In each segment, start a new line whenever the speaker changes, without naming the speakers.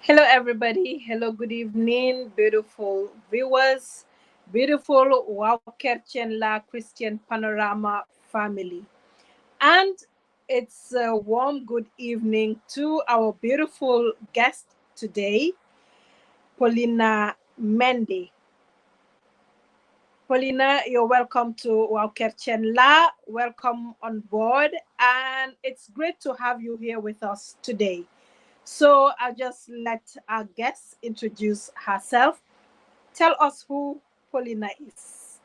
Hello, everybody. Hello, good evening, beautiful viewers, beautiful WAAW KERTIEN La Christian Panorama family. And it's a warm good evening to our beautiful guest today, Paulina Mendy. Paulina, you're welcome to WAAW KERTIEN La. Welcome on board. And it's great to have you here with us today. So I'll just let our guest introduce herself. Tell us who Paulina is.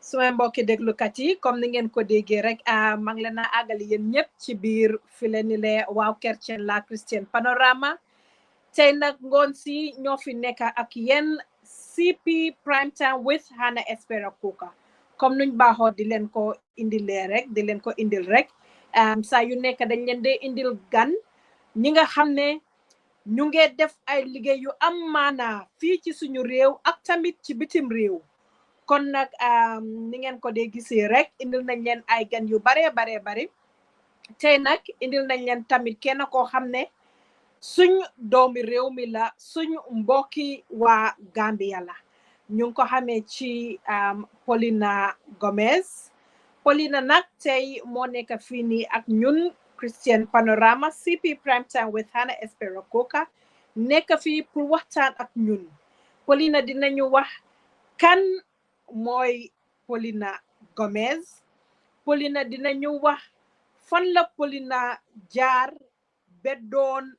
suma mbokki déglukat yi comme ni ngeen ko déggee rek maa ngi leen a àggali yéen ñëpp ci biir file ni le waaw Kertien la Christian Panorama tey nag ngoon si ñoo fi nekk ak yéen CP Prime Time with Hannah Espera Coker comme nuñ baaxoo di leen ko indilee rek di leen ko indil rek saa yu nekk dañ leen dee indil gan ñi nga xam ne ñu ngee def ay liggéey yu am maanaa fii ci suñu réew ak tamit ci bitim réew kon nag ni ngeen ko dee gisee rek indil nañ leen ay gan yu baree bari tey nag indil nañ leen tamit kenn koo xam ne suñ doomi réew mi la suñ mbokki waa Gambia la ñu ngi ko xamee ci Paulina Gomez Paulina nag tey moo nekk fii nii ak ñun Christian Panorama CP Prime Time with Hannah Espera Coker nekk fii pour waxtaan ak ñun Paulina dinañu wax kan mooy Paulina Gomez Paulina dinañu wax fan la Paulina jaar ba doon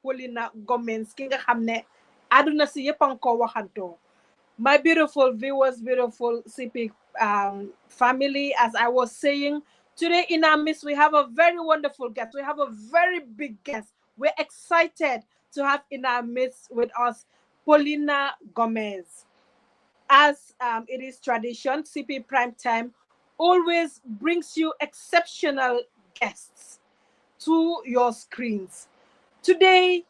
Paulina Gomez ki nga xam ne àdduna si yëpp a ngi ko waxantoo my beautiful viewers, beautiful CP family, as I was saying, today in our midst, we have a very wonderful guest. We have a very big guest. We're excited to have in our midst with us Paulina Gomez. As it is tradition, CP Primetime always brings you exceptional guests to your screens. Today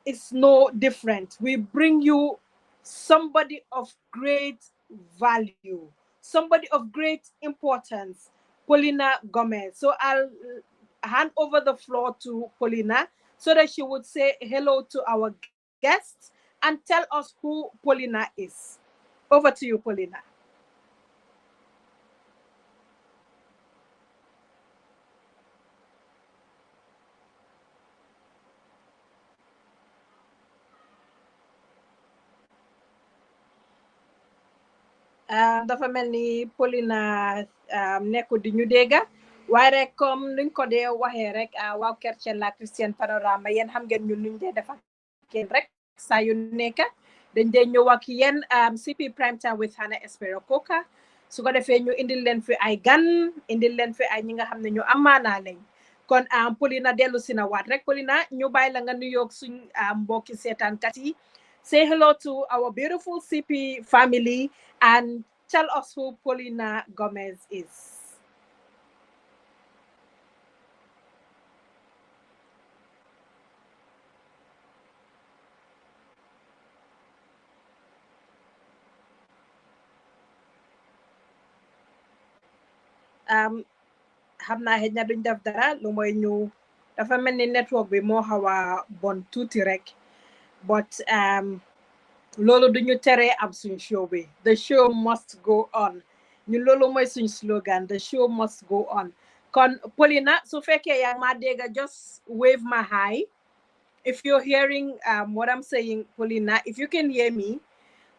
is no different. We bring you somebody of great value, somebody of great importance, Paulina Gomez. So I'll hand over the floor to Paulina so that she would say hello to our guests and tell us who Paulina is. Over to you, Paulina. Dafa mel ni Paulina nekku di ñu dégga waaye rek comme nuñ ko dee waxee rek waaw Kertien la Christian Panorama yéen xam ngeen ñun nuñ dee def ak yéen rek saa yu nekk dañ dee ñëw ak yéen CP Prime Time with Hannah Espera Coker su ko defee ñu indil leen fi ay gan indil leen fi ay ñi nga xam ne ñu amaanaa lañ kon Paulina dellu si na waat rek Paulina ñu bàyyi la nga nuyoog suñ mbokki seetaankat yi. Say hello to our beautiful CP family and tell us who Paulina Gomez is. xam naa xëj na duñ def dara lu mooy ñu dafa mel ni network bi moo xaw a bon tuuti rek but loolu duñu teree am suñ show bi the show must go on ñun loolu mooy suñ slogan the show must go on kon Paulina su fekkee yaa ma dégga just wave my hi if you're hearing what I'm saying Paulina if you can hear me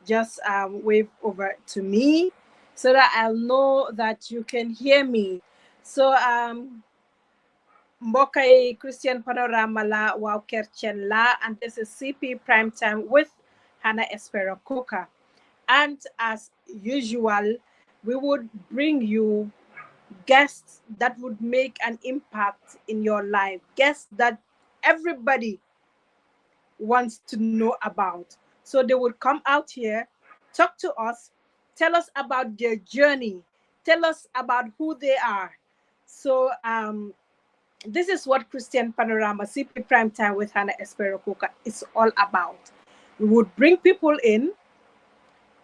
just wave over to me so that I'll know that you can hear me so mbokay Christian Panorama la waaw Kertien la and this is CP Prime Time with Hannah Espera Coker. And as usual, we would bring you guests that would make an impact in your life, guests that everybody wants to know about. So they would come out here, talk to us, tell us about their journey, tell us about who they are. So This is what Christian Panorama CP Prime Time with Hannah Espera is all about. We would bring people in,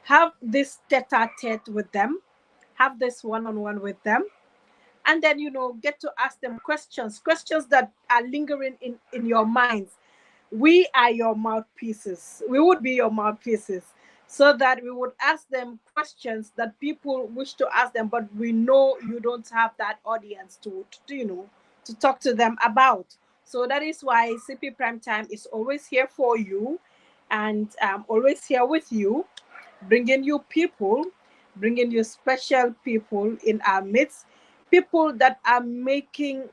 have this tete-a-tete with them, have this one-on-one with them, and then get to ask them questions that are lingering in your minds. We are your mouthpieces. We would be your mouthpieces, so that we would ask them questions that people wish to ask them, but we know you don't have that audience to talk to them about. So that is why CP Prime Time is always here for you, and always here with you, bringing you people, bringing you special people in our midst, people that are making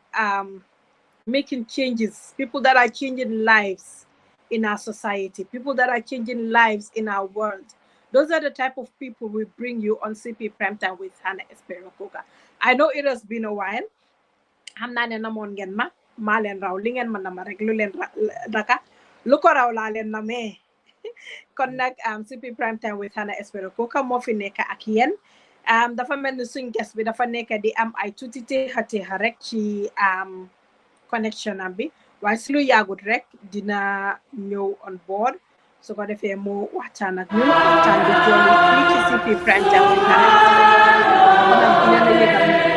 changes, people that are changing lives in our society, people that are changing lives in our world. Those are the type of people we bring you on CP Prime Time with Hannah Espera. I know it has been a while. xam naa ne namoon ngeen ma maa leen raw li ngeen ma nama rek lu leen daka lu ko raw laa leen namee kon nag CP Prime Time with Hannah Espera moo fi nekk ak yéen. Dafa mel ni suñ guest bi dafa nekk di am ay tuuti teexa rek ci connection am bi, waaye si lu yàggut rek dina ñëw on board, su ko defee mu waxtaan ak ñun waxtaan bi jooni fii ci CP Prime Time with Hannah Espera kon nag dina la yëgal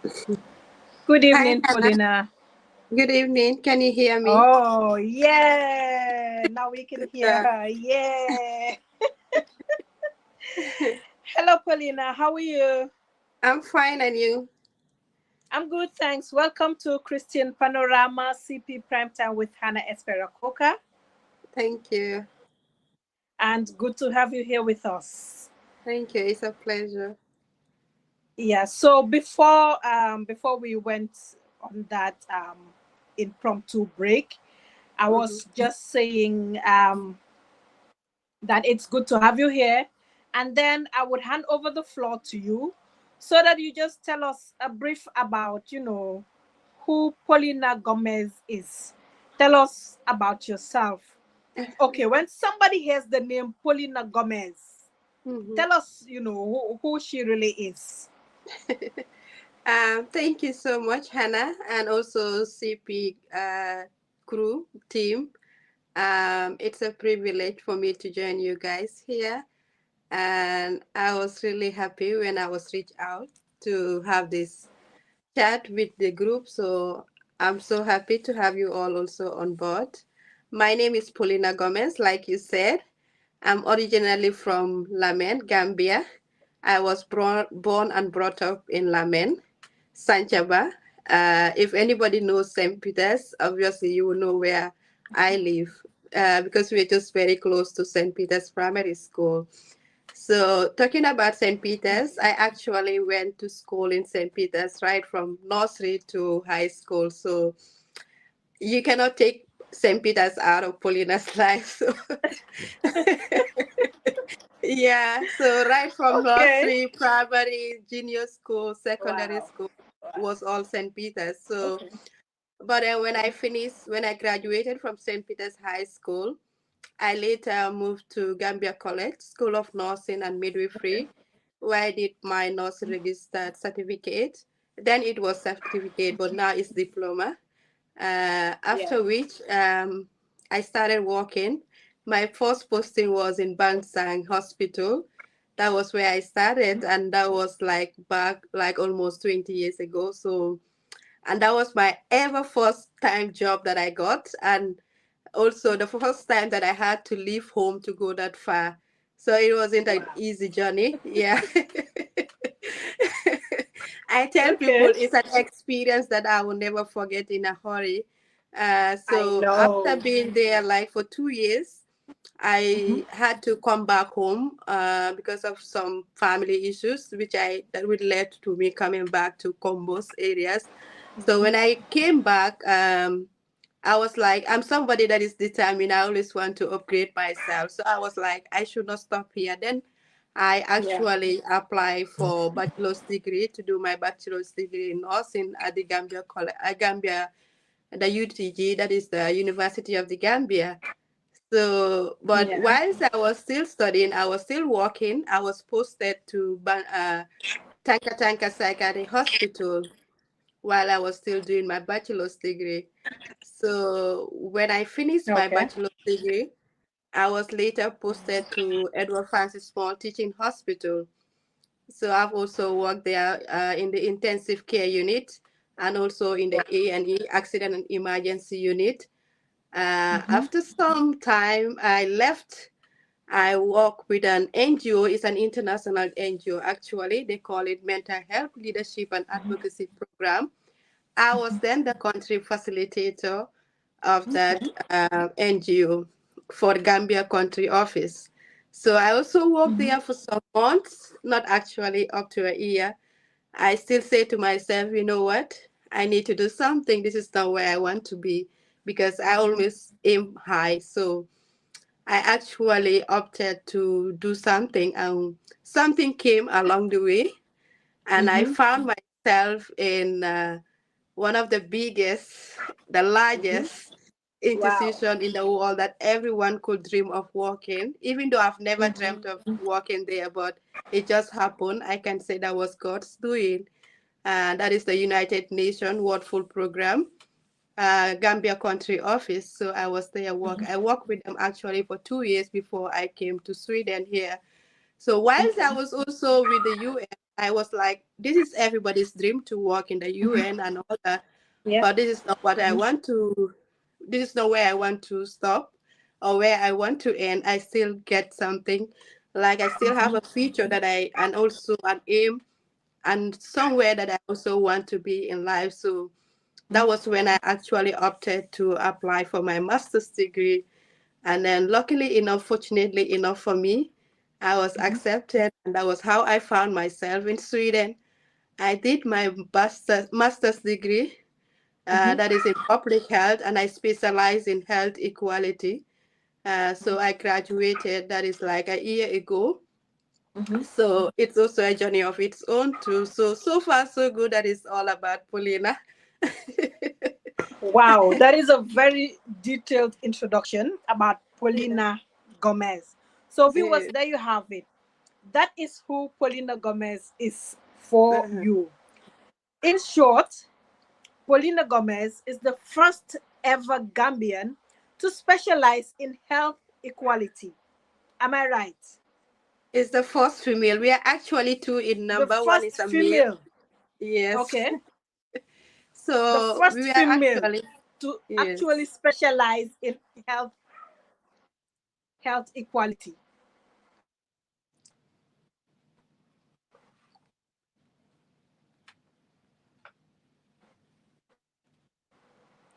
Good
Hi,
evening,
Hannah.
Paulina.
Good evening. Can you hear me?
Oh, yeah. Now we can
Good
hear
job.
her. Yeah. Hello, Paulina. How are you?
I'm fine, and you?
I'm good, thanks. Welcome to Christian Panorama CP Primetime with Hannah Espera.
Thank you.
And good to have you here with us.
Thank you. It's a pleasure.
Yeah. So before we went on that impromptu break, I
Mm-hmm.
was just saying that it's good to have you here. And then I would hand over the floor to you so that you just tell us a brief about, who Paulina Gomez is. Tell us about yourself. Okay, when somebody hears the name Paulina Gomez,
Mm-hmm.
tell us, who she really is.
Thank you so much, Hannah, and also CP crew team. It's a privilege for me to join you guys here, and I was really happy when I was reached out to have this chat with the group. So I'm so happy to have you all also on board. My name is Paulina Gomez, like you said. I'm originally from Lamen, Gambia. I was born and brought up in Lamen, Sanchaba. If anybody knows St. Peter's, obviously you will know where I live because we're just very close to St. Peter's Primary School. So, talking about St. Peter's, I actually went to school in St. Peter's right from nursery to high school. So, you cannot take St. Peter's out of Paulina's life. So, yeah, so right from
Okay.
nursery, primary, junior school, secondary
Wow.
school was all St. Peter's. So,
Okay.
but then when I graduated from St. Peter's High School, I later moved to Gambia College, School of Nursing and Midwifery, where I did my nurse registered certificate. Then it was certificate, but now it's diploma.
Yeah.
After which, I started working. My first posting was in Bansang Hospital. That was where I started, and that was like back like almost 20 years ago. So, and that was my ever first time job that I got, and also the first time that I had to leave home to go that far. So it wasn't an
Wow.
easy journey. Yeah. I tell people
Okay.
it's an experience that I will never forget in a hurry.
I
So after
know.
being there like for 2 years, I had to come back home because of some family issues, that would led to me coming back to Combos areas. So when I came back, I was like, I'm somebody that is determined. I always want to upgrade myself. So I was like, I should not stop here. Then I
Yeah.
actually applied for bachelor's degree to do my bachelor's degree in nursing at the Gambia College, Gambia, the UTG, that is the University of the Gambia. So, but
Yeah.
whilst I was still studying, I was still working. I was posted to Tanka Tanka Psychiatric Hospital while I was still doing my bachelor's degree. So when I finished my
Okay.
bachelor's degree, I was later posted to Edward Francis Small Teaching Hospital. So I've also worked there in the intensive care unit and also in the A&E accident and emergency unit.
Mm-hmm.
After some time, I left. I work with an NGO. It's an international NGO actually. They call it Mental Health Leadership and Advocacy Program. I was then the country facilitator of that
Okay.
NGO for Gambia country office. So I also worked
Mm-hmm.
there for some months, not actually up to a year. I still say to myself, you know what? I need to do something. This is not where I want to be because I always aim high. So I actually opted to do something, and something came along the way, and I
Mm-hmm.
found myself in one of the biggest, the
Mm-hmm.
largest
Wow.
institution in the world that everyone could dream of working, even though I've never dreamt of
Mm-hmm.
working there, but it just happened. I can say that was God's doing. That is the United Nations World Food Program, Gambia country office. So I was there work. I worked with them actually for 2 years before I came to Sweden here. So whilst I
Okay.
was also with the UN, I was like, this is everybody's dream to work in the UN and all that,
Yeah.
but this is not what I want to. This is not where I want to stop or where I want to end. I still get something, like I still have a future that I and also an aim and somewhere that I also want to be in life. So that was when I actually opted to apply for my master's degree. And then, luckily enough, fortunately enough for me, I was accepted, and that was how I found myself in Sweden. I did my master's degree, that is in public health, and I specialize in health equality. So I graduated, that is like a year ago. So it's also a journey of its own too. So far so good. That is all about Paulina.
Wow, that is a very detailed introduction about
Yeah.
Paulina Gomez. So, viewers,
Yeah.
there you have it. That is who Paulina Gomez is for
Uh-huh.
you. In short, Paulina Gomez is the first ever Gambian to specialize in health equality. Am I right?
It's the first female. We are actually two in
The
number. One
first
is a male.
female,
Yes.
okay? The
So
first
we are
female
actually,
to actually
yes.
specialize in health equality.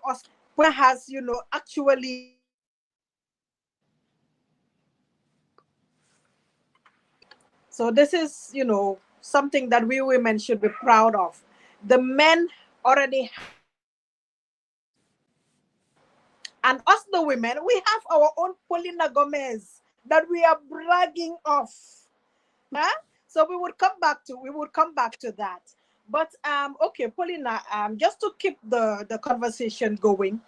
Us, has actually so this is something that we women should be proud of. The men already have and us the women we have our own Paulina Gomez that we are bragging of. Huh? So we would come back to that. But okay, Paulina, just to keep the conversation going,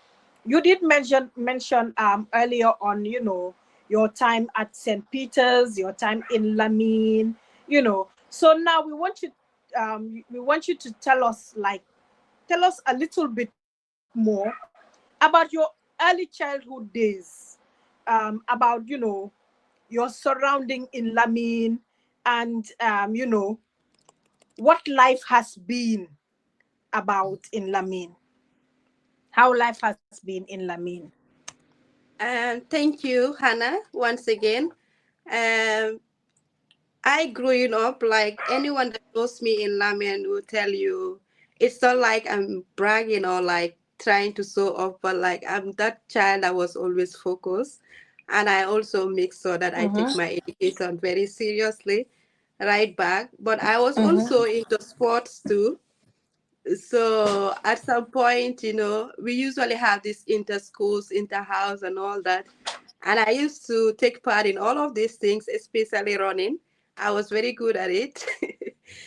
you did mention earlier on, your time at St. Peter's, your time in Lamine, So now we want you to tell us a little bit more about your early childhood days, about your surrounding in Lamine, and what life has been about in Lamine, how life has been in Lamine.
Thank you, Hannah, once again. Um, I growing up, like anyone that knows me in Lamin will tell you, it's not like I'm bragging or like trying to show off, but like I'm that child that was always focused. And I also make sure that I take my education very seriously right back. But I was also into sports too. So at some point, we usually have this inter schools, inter house, and all that. And I used to take part in all of these things, especially running. I was very good at it.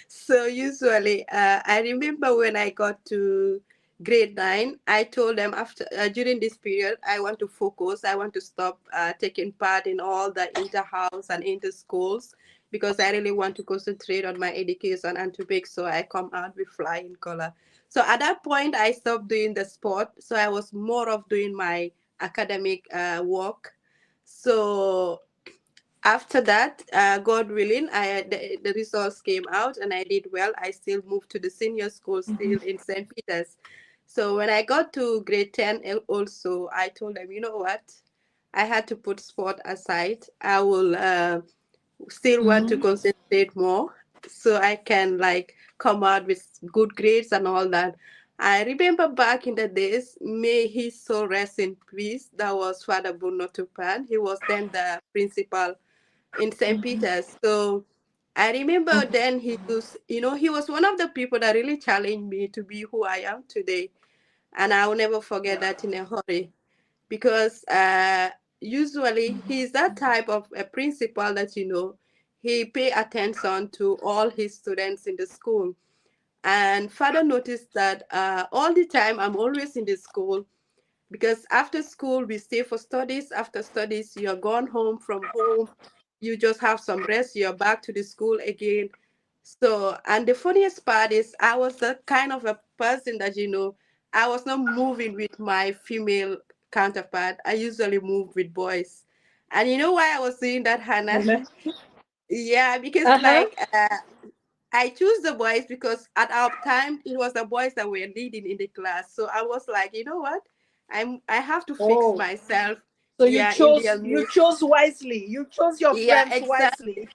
So usually, I remember when I got to grade 9, I told them after during this period, I want to focus. I want to stop taking part in all the inter house and inter schools because I really want to concentrate on my education and to make sure I come out with flying color. So at that point, I stopped doing the sport. So I was more of doing my academic work. So after that, God willing, the results came out and I did well. I still moved to the senior school, still in St. Peter's. So when I got to grade 10 also, I told them, you know what? I had to put sport aside. I will still want to concentrate more so I can like come out with good grades and all that. I remember back in the days, may his soul rest in peace. That was Father Bruno Tupan. He was then the principal in St. Peter's. So I remember then he was one of the people that really challenged me to be who I am today. And I will never forget that in a hurry because usually he's that type of a principal that he pay attention to all his students in the school. And father noticed that all the time I'm always in the school because after school we stay for studies. After studies you're gone home from home, you just have some rest, you're back to the school again. So, and the funniest part is I was that kind of a person that I was not moving with my female counterpart. I usually move with boys. And you know why I was doing that, Hannah? Yeah, because
Uh-huh.
like I choose the boys because at our time it was the boys that were leading in the class. So I was like, you know what? I have to fix
Oh,
myself.
so
Yeah, in their
you
midst.
chose wisely. You chose your
Yeah,
friends
exactly.
wisely.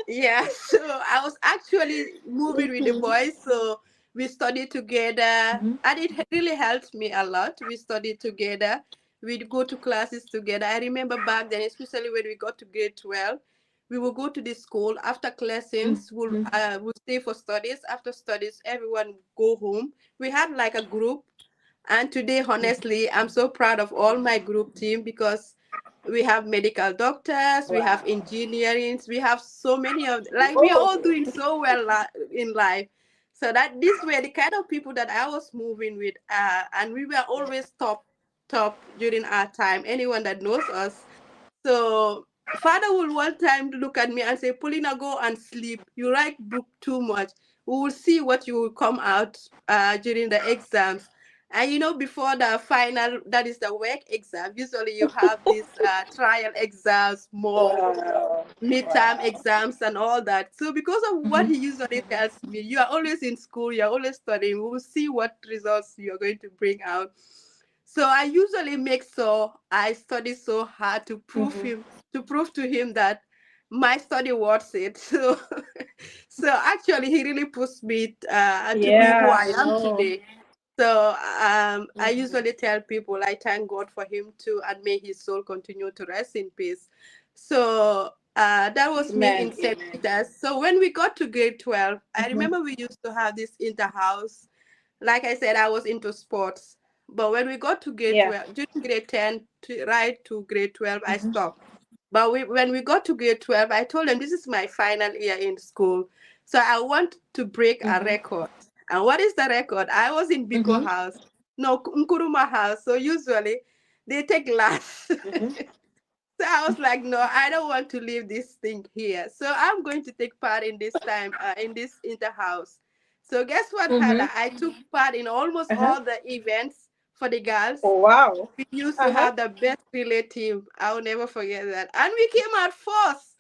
Yeah, so I was actually moving with the
Mhm,
boys, so we studied together,
mhm,
and it really helped me a lot. We studied together, we'd go to classes together. I remember back then, especially when we got to grade 12, we would go to the school after lessons,
mhm,
we'll stay for studies. After studies, everyone go home. We had like a group, and today, honestly, I'm so proud of all my group team because we have medical doctors, we have
wow.
engineering, we have so many of like we are all
Oh.
doing so well in life. So that these were the kind of people that I was moving with, and we were always top during our time. Anyone that knows us, so father will one time look at me and say, Paulina, go and sleep. You write book too much. We will see what you will come out during the exams. And you know, before the final, that is the work exam, usually you have these trial exams, more
Wow.
midterm
Wow.
exams and all that. So because of what
Mhm,
he usually tells me, you are always in school, you're always studying. We will see what results you're going to bring out. So I usually make sure I study so hard
mhm,
to prove to him that my study worth it. So so actually he really pushed me to be who
yeah,
I
I
am
know.
today. So I
Mhm.
usually tell people I thank God for him too, and may his soul continue to rest in peace. So that was me
Amen.
in St.
Amen.
Peter's. So when we got to grade 12, I
Mhm,
remember we used to have this inter-house. Like I said, I was into sports. But when we got to grade
yeah.
12, during grade 10 to right to grade 12, I
Mhm,
stopped. But when we got to grade 12, I told them this is my final year in school. So I want to break a
mhm,
record. And what is the record? I was in Biko
mhm,
house, no, Nkuruma house. So usually they take last.
mhm,
So I was like, no, I don't want to leave this thing here. So I'm going to take part in this time, in this inter-house. So guess what,
mhm.
Hannah? I took part in almost
Uh-huh.
all the events for the girls.
Oh, wow.
We used to
Uh-huh.
have the best relay team. I'll never forget that. And we came out first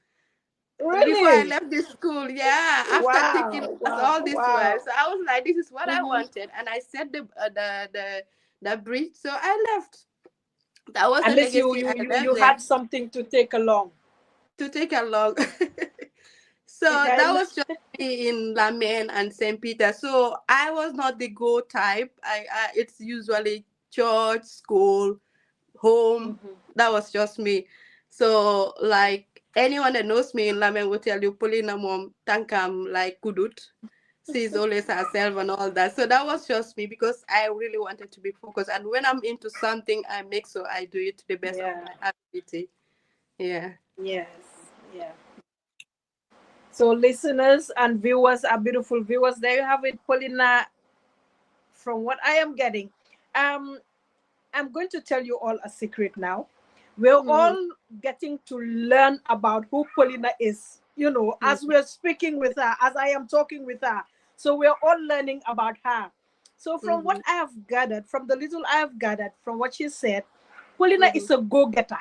before I
Really?
left the school. Yeah, after taking
Wow.
us
Wow.
all this while.
Wow.
So I was like, this is what I
Mhm.
wanted. And I set the bridge. So I left. That was
At
the
least
legacy I left
you
there
had something to take along.
to take along. So that
And
was just me in Lamen and St. Peter. So I was not the go type. It's usually church, school, home.
mhm.
That was just me. So like anyone that knows me in Lamen will tell you, Paulina mom, tankam like kudut. She's always herself and all that. So that was just me because I really wanted to be focused. And when I'm into something, I make sure I do it to the best of
Yeah.
my ability. Yeah.
Yes. Yeah. So listeners and viewers, our beautiful viewers, there you have it, Paulina. From what I am getting, um, I'm going to tell you all a secret now. We're
Mm-hmm.
all getting to learn about who Paulina is, as we're speaking with her, as I am talking with her. So we're all learning about her. So from
Mm-hmm.
what I have gathered, from the little I have gathered, from what she said, Paulina
Mm-hmm.
is a go-getter.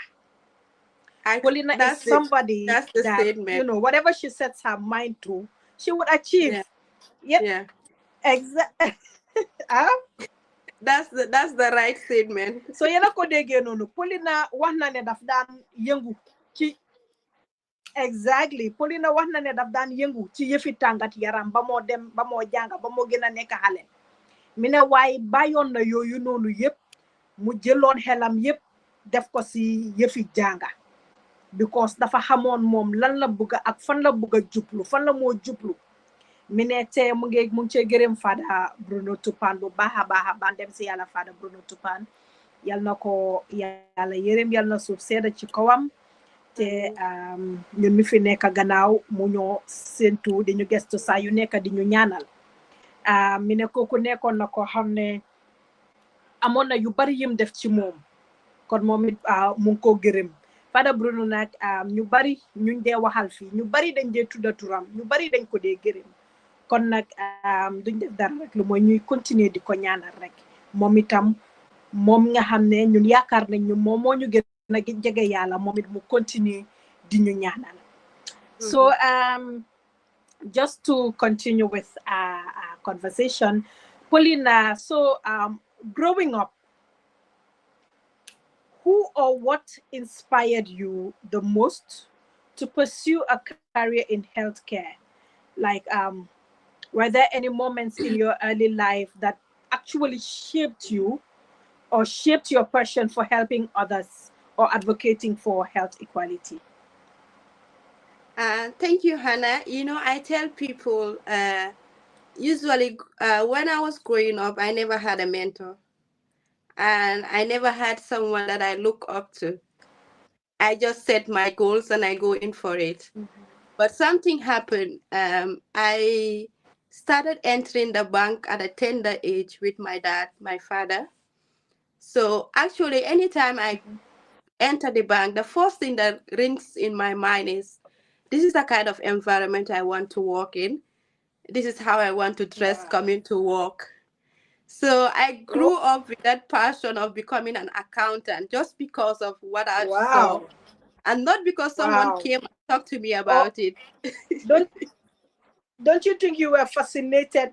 Paulina is
That's it.
somebody
That's the
that,
statement.
whatever she sets her mind to, she would achieve.
Yeah.
Yep,
Yeah.
exactly.
That's the right statement.
So yéen a ko déggee noonu Paulina wax na ne daf daan yëngu ci exactly Paulina wax na ne daf daan yëngu ci yëfi tàngat yaram ba moo dem ba moo jànga ba moo gën a nekk xale mi ne waaye bàyyoon na yooyu noonu yëpp mu jëloon xelam yëpp def ko si yëfi jànga because dafa xamoon moom lan la bëgg ak fan la bëgg a jublu fan la moo jublu mi ne te mu ngi cee gërëm Fada Bruno Tupan bu baax a baax a baax dem si yàlla Fada Bruno Tupan yal na ko yàlla yërëm yal na suuf sedda ci kawam te
Mhm.
ñun mi fi nekk gannaaw mu ñoo séentu di ñu gestu saa yu nekk di ñu ñaanal mi ne kooku nekkoon na ko xam ne amoon na yu bari yim def ci moom kon moom it mu ngi koo gërëm Fada Bruno nag ñu bari ñuñ dee waxal fii ñu bari dañ dee tudda turam ñu bari dañ ko dee gërëm kon nag duñ def dara rek lu mooy ñuy continuer di ko ñaanal rek moom itam moom nga xam ne ñun yaakaar nañ ñu moom moo ñu gën a jege yàlla moom it mu continuer di ñu ñaanal so
Mhm.
just to continue with our conversation, Paulina, so growing up, who or what inspired you the most to pursue a career in healthcare? Like, were there any moments in your early life that actually shaped you or shaped your passion for helping others or advocating for health equality?
Thank you, Hannah. You know, I tell people usually when I was growing up, I never had a mentor and I never had someone that I look up to. I just set my goals and I go in for it. But something happened. I started entering the bank at a tender age with my dad, my father. So actually, anytime I enter the bank, the first thing that rings in my mind is this is the kind of environment I want to work in. This is how I want to dress
Wow.
coming to work. So I
Oh,
grew up with that passion of becoming an accountant just because of what I saw
wow.
and not because someone
Wow.
came and talked to me
Oh,
about it.
don't don't you think you were fascinated,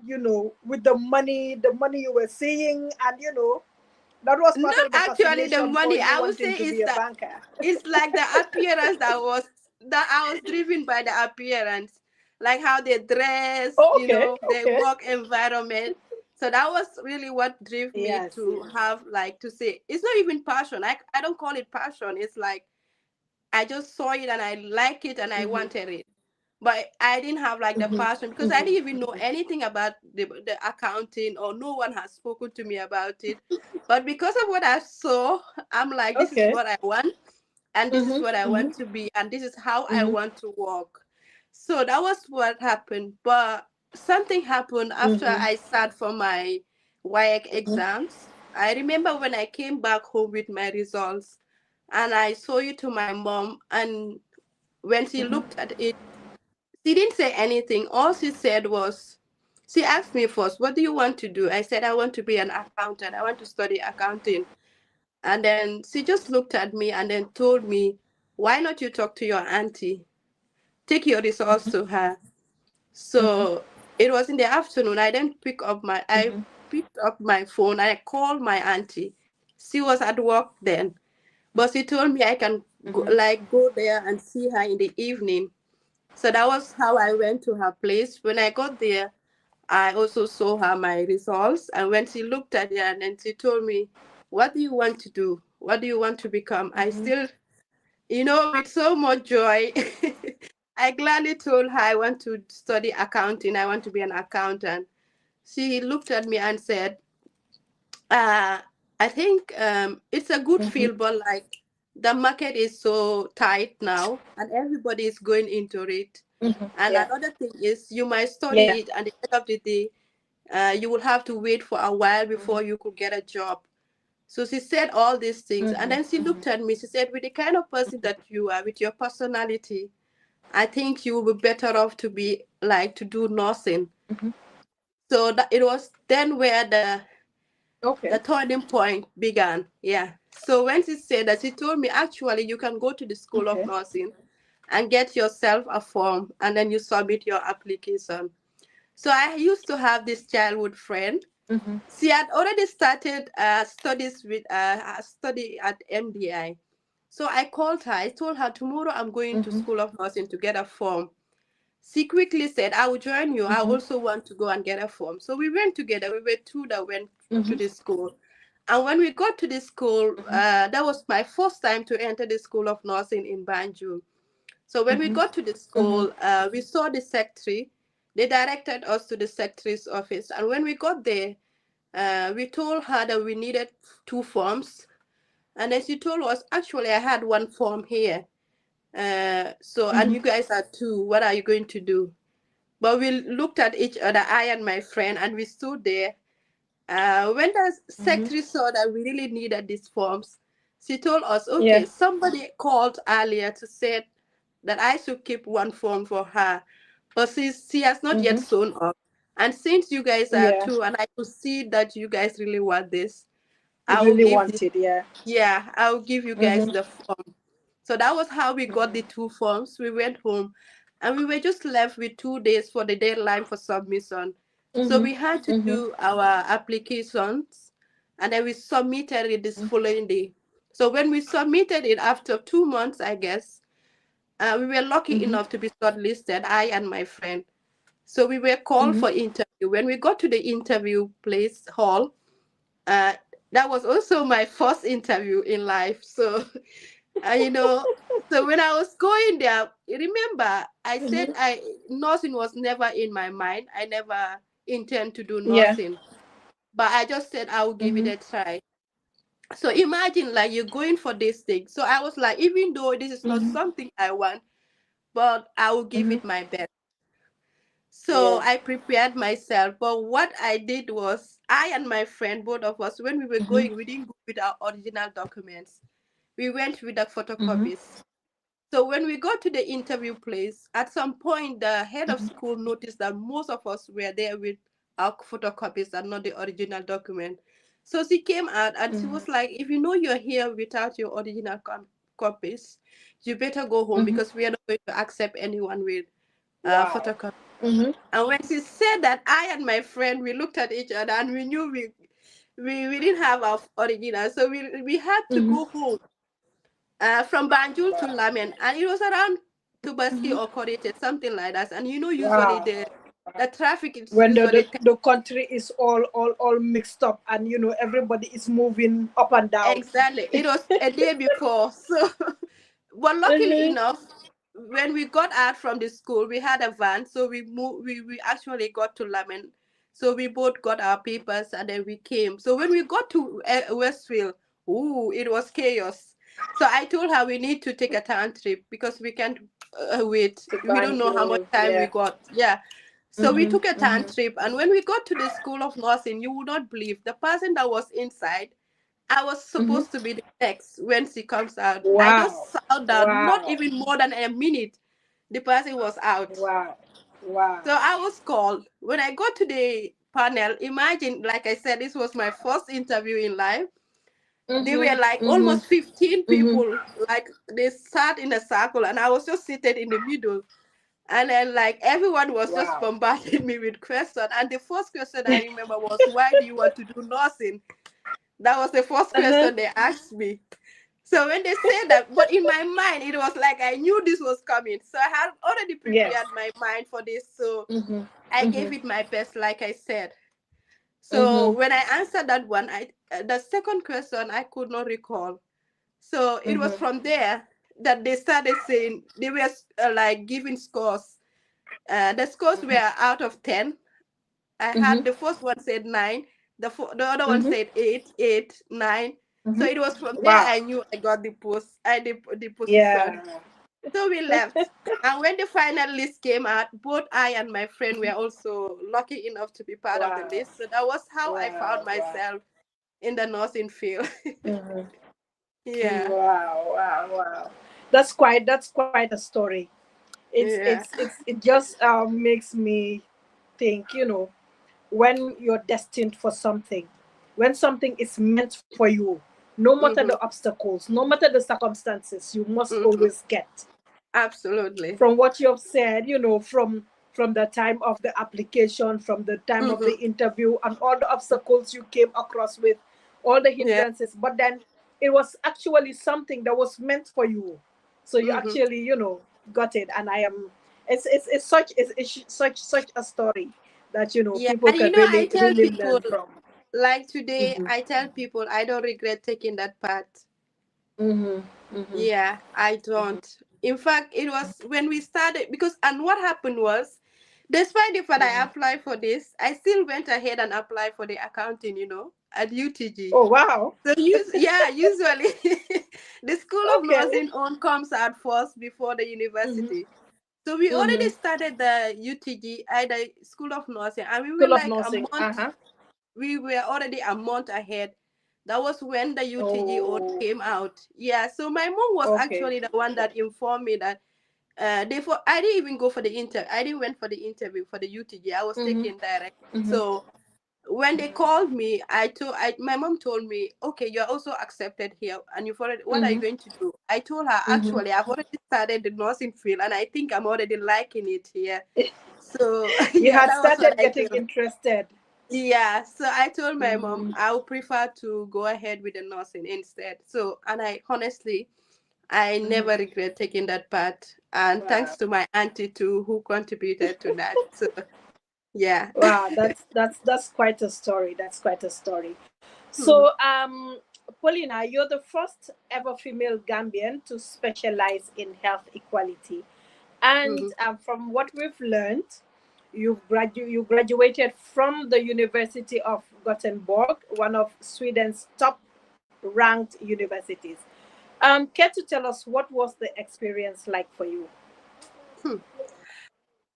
with the money you were seeing, and that was part
Not
of the
actually the
fascination for
money.
you
I would
wanting
say
to be a banker?
it's like the appearance that I was driven by the appearance, like how they dress,
Oh, okay,
their
okay.
work environment. So that was really what drove me
Yes,
to
yes.
have like to say it's not even passion. I don't call it passion. It's like I just saw it and I like it and I
Mm-hmm,
wanted it. But I didn't have like the
mm-hmm,
passion because I
mm-hmm.
didn't even know anything about the accounting or no one has spoken to me about it. But because of what I saw, I'm like, this is
Okay.
what I want and this is
Mm-hmm,
what I
mm-hmm,
want to be and this is how I
mm-hmm,
want to walk. So that was what happened. But something happened after
mm-hmm,
I sat for my WAAC exams. I remember when I came back home with my results and I saw it to my mom. And when she looked at it, she didn't say anything. All she said was, she asked me first, what do you want to do? I said, I want to be an accountant. I want to study accounting. And then she just looked at me and then told me, why not you talk to your auntie? Take your results to her.
mm-hmm,
So it was in the afternoon. I
mm-hmm,
picked up my phone. I called my auntie. She was at work then. But she told me I can
mm-hmm,
go there and see her in the evening. So that was how I went to her place. When I got there, I also saw her my results. And when she looked at it and then she told me, what do you want to do? What do you want to become? I
mm-hmm,
still, with so much joy, I gladly told her I want to study accounting. I want to be an accountant. She looked at me and said, uh, I think it's a good
mm-hmm,
field, but like the market is so tight now and everybody is going into it.
mm-hmm.
And
Yeah,
another thing is you might
yeah.
study it and at the end of the day, you will have to wait for a while
Mm-hmm,
before you could get a job. So she said all these things. And
mm-hmm,
then she
mm-hmm,
looked at me. She said, with the kind of person that you are, with your personality, I think you will be better off to be like to do nursing.
mm-hmm.
So that it was then where
Okay.
the turning point began. Yeah. So when she said that, she told me actually you can go to the school of
Okay.
nursing and get yourself a form and then you submit your application. So I used to have this childhood friend.
Mm-hmm,
She had already started studies with study at MDI. So I called her. I told her tomorrow I'm going to
mm-hmm,
school of nursing to get a form. She quickly said, I will join you. I
mm-hmm,
also want to go and get a form. So we went together. We were two that went to
mm-hmm,
the school. And when we got to the school,
mm-hmm,
that was my first time to enter the school of nursing in Banjul. So when we
mm-hmm,
got to the
mm-hmm,
school, we saw the secretary. They directed us to the secretary's office. And when we got there, we told her that we needed two forms. And then she told us, actually, I had one form here. And
mm-hmm,
you guys are two. What are you going to do? But we looked at each other, I and my friend, and we stood there. When the
mm-hmm.
secretary saw that we really needed these forms, she told us, okay,
Yeah.
somebody called earlier to say that I should keep one form for her, but she has not yet
Mm-hmm.
sewn up. And since you guys are
Yeah.
two, and I could see that you guys really want this,
You
I will
really
give this,
wanted, yeah.
yeah, I will give you guys
Mm-hmm.
the form. So that was how we got
Mm-hmm.
the two forms. We went home and we were just left with 2 days for the deadline for submission. So we had to do our applications, and then we submitted it this following day. So when we submitted it after 2 months, I guess, we were lucky enough to be shortlisted, I and my friend. So we were called for interview. When we got to the interview place hall, uh, that was also my first interview in life. So, you know, so when I was going there, remember, I said nursing was never in my mind. I never intend to do
Yeah.
nursing, but I just said I will give it a try. So imagine like you're going for this thing. So I was like, even though this is not something I want, but I will give it my best. So
Yeah.
I prepared myself. But what I did was, I and my friend, both of us, when we were going, we didn't go with our original documents. We went with the photocopies. So when we got to the interview place, at some point, the head of school noticed that most of us were there with our photocopies and not the original document. So she came out and she was like, if you know you're here without your original copies, you better go home because we are not going to accept anyone with
Wow.
photocopy. And when she said that, I and my friend, we looked at each other and we knew we didn't have our original. So we had to go home from Banjul to
Wow.
Lamen. And it was around Tubaski or Korite, something like that. And usually
Wow.
the traffic is
When
usually
the country is all mixed up, and everybody is moving up and down.
exactly. It was a day before. So, but luckily
Mhm.
enough, when we got out from the school, we had a van. So we moved, we actually got to Lamen. So we both got our papers and then we came. So when we got to Westfield, ooh, it was chaos. So I told her we need to take a town trip because we can't wait.
To
We don't know how much
Banjul,
time we
yeah.
got. Yeah. So we took a town trip. And when we got to the School of Nursing, you would not believe the person that was inside, I was supposed to be the next when she comes out. I
Wow.
just sat down, not
Wow.
even more than a minute. The person was out.
Wow. Wow.
So I was called. When I got to the panel, imagine, like I said, this was my first interview in life. They were like almost 15 people, like they sat in a circle, and I was just seated in the middle. And then, like, everyone was just
Wow.
bombarding me with questions. And the first question I remember was, why do you want to do nursing? That was the first question they asked me. So when they said that, but in my mind, it was like I knew this was coming. So I had already
Yes.
prepared my mind for this. So
Mhm.
I gave
Mhm.
it my best, like I said. So
Mhm.
when I answered that one, the second question I could not recall. So it was
Mhm.
from there that they started saying they were like giving scores. The scores were out of 10. I had
Mhm.
the first one said 9, the other one
Mhm.
said 8, 8, 9. So
Mhm.
it was from there
Wow.
I knew I got the post, the position.
Yeah.
So we left. And when the final list came out, both I and my friend were also lucky enough to be part of the
Wow.
list. So that was how I found
Wow. Wow.
myself in the nursing field.
Mhm.
Yeah,
Wow. Wow. Wow. That's quite a story.
yeah.
It just makes me think, when you're destined for something, when something is meant for you, no matter the
Mm-hmm,
obstacles, no matter the circumstances, you must
mm-hmm.
always get.
Absolutely.
From what you have said, from the time of the application, from the time of the
Mm-hmm.
interview, and all the obstacles you came across with, all the
Yeah.
hindrances, but then it was actually something that was meant for you. So you
Mm-hmm.
actually, got it. And I am, it's such a story that
Yeah.
people
And
can
I
really
tell
really
people,
learn from.
like today,
Mm-hmm.
I tell people I don't regret taking that path.
Mm-hmm. Mm-hmm.
Yeah, I don't. In fact, it was when we started because, and what happened was, despite the fact I
Mm-hmm.
applied for this, I still went ahead and applied for the accounting, at UTG.
Oh, wow.
So yeah, usually the School of
Okay.
Nursing own comes out first before the
Mm-hmm.
university. So we already
Mm-hmm.
started the UTG at the School of Nursing, and we were
School of
like a
nursing.
month.
Uh-huh.
We were already a month ahead. That was when the UTG own
Oh,
came out. Yeah, so my mom was
okay.
actually the one that informed me that therefore I didn't even go for the interview. I didn't went for the interview for the UTG. I was
Mm-hmm.
taken direct.
Mm-hmm.
So when they called me, my mom told me, okay, you're also accepted here, and you've already. What are you going to do? I told her, actually, I've already started the nursing field, and I think I'm already liking it here. So
You
yeah,
had
that was what
started
I
getting
told.
interested.
Yeah, so I told my mom
Mm-hmm.
I would prefer to go ahead with the nursing instead. So, and I honestly, I never
Mm-hmm.
regret taking that part. And thanks
Wow.
to my auntie too, who contributed to that. So, yeah.
Wow, that's quite a story. That's quite a story.
Mhm,
So, Paulina, you're the first ever female Gambian to specialize in health equality, and
mhm.
from what we've learned, you graduated from the University of Gothenburg, one of Sweden's top ranked universities. Care to tell us what was the experience like for you?
Hmm.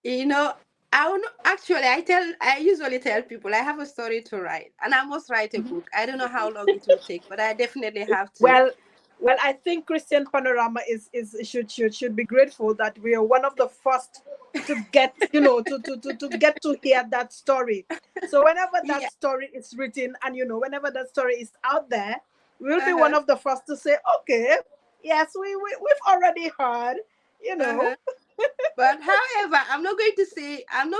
You know, actually, I usually tell people I have a story to write, and I must write a book. I don't know how long it will take, but I definitely have to.
Well, well, I think Christian Panorama is should be grateful that we are one of the first to get, to get to hear that story. So whenever that
Yeah.
story is written, and whenever that story is out there, we'll be one
Uh-huh.
of the first to say, okay, yes, we've already heard, you know.
Uh-huh. But however, I'm not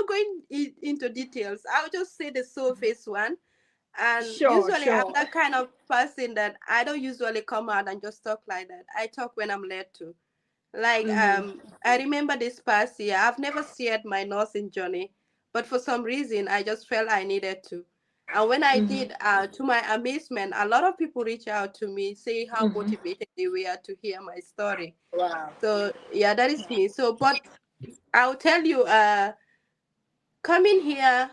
going into details. I'll just say the surface one. And
Sure,
usually I'm
sure.
that kind of person that I don't usually come out and just talk like that. I talk when I'm led to. Like
Mm-hmm.
I remember this past year, I've never shared my nursing journey, but for some reason I just felt I needed to. And when I
Mm-hmm.
did, to my amazement, a lot of people reach out to me, say how
Mm-hmm.
motivated they were to hear my story.
Wow.
So yeah, that is me. So but I'll tell you, coming here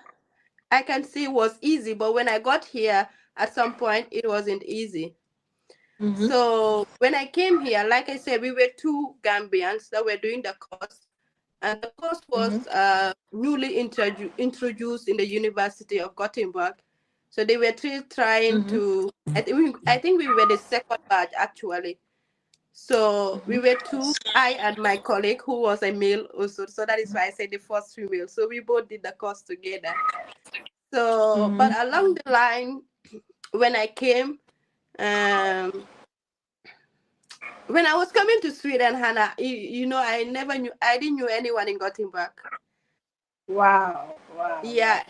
I can see was easy, but when I got here, at some point it wasn't easy.
Mm-hmm.
So when I came here, like I said, we were two Gambians that were doing the course, and the course
Mm-hmm.
was newly introduced in the University of Gothenburg. So they were trying
Mm-hmm.
to. I think we were the second batch actually. So we were two, I and my colleague who was a male also. So that is why I said the first female. So we both did the course together. So, but
Mm-hmm.
along the line, when I came, um, when I was coming to Sweden, Hannah, I didn't know anyone in Gothenburg.
Wow. Wow. Wow.
Yeah,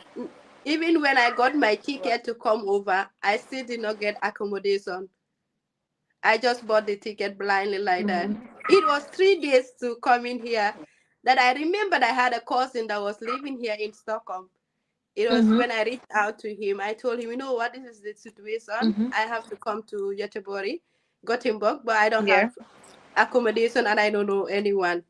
even when I got my ticket to come over, I still did not get accommodation. I just bought the ticket blindly like that.
Mm-hmm.
It was 3 days to come in here that I remembered I had a cousin that was living here in Stockholm. It was
Mm-hmm.
when I reached out to him. I told him, you know what, this is the situation.
Mm-hmm.
I have to come to Göteborg, Gothenburg, but I don't
Yeah.
have accommodation and I don't know anyone.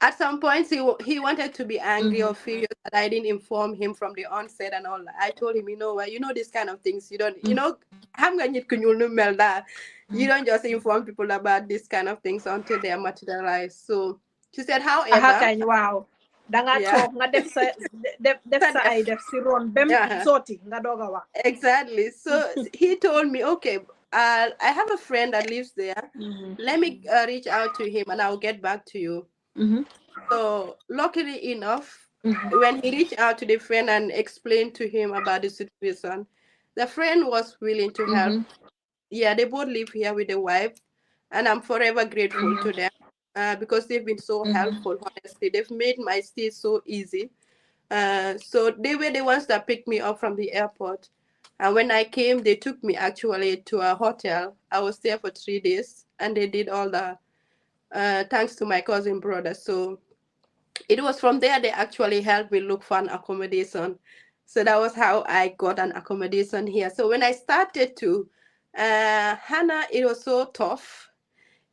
At some points, he wanted to be angry or
Mm-hmm.
furious that I didn't inform him from the onset and all that. I told him, you know what, you know these kind of things. You don't, ham nga nit ku ñuul nu mel daal. You don't just inform people about these kind of things until they are materialized. So she said,
Aha
however,
kañ waaw. Danga
yeah,
toog nga def sa def sa ay def si ron bem
yeah.
sooti nga doog a wax.
Exactly. So he told me, okay, I have a friend that lives there.
Mm-hmm.
Let me reach out to him and I'll get back to you.
Mm-hmm.
So, luckily enough,
Mm-hmm.
when he reached out to the friend and explained to him about the situation, the friend was willing to help.
Mm-hmm.
Yeah, they both live here with the wife, and I'm forever grateful to
Mm-hmm.
them because they've been so
Mm-hmm.
helpful, honestly. They've made my stay so easy. So they were the ones that picked me up from the airport. And when I came, they took me actually to a hotel. I was there for 3 days, and they did all the thanks to my cousin brother. So it was from there they actually helped me look for an accommodation. So that was how I got an accommodation here. So when I started to, Hannah, it was so tough.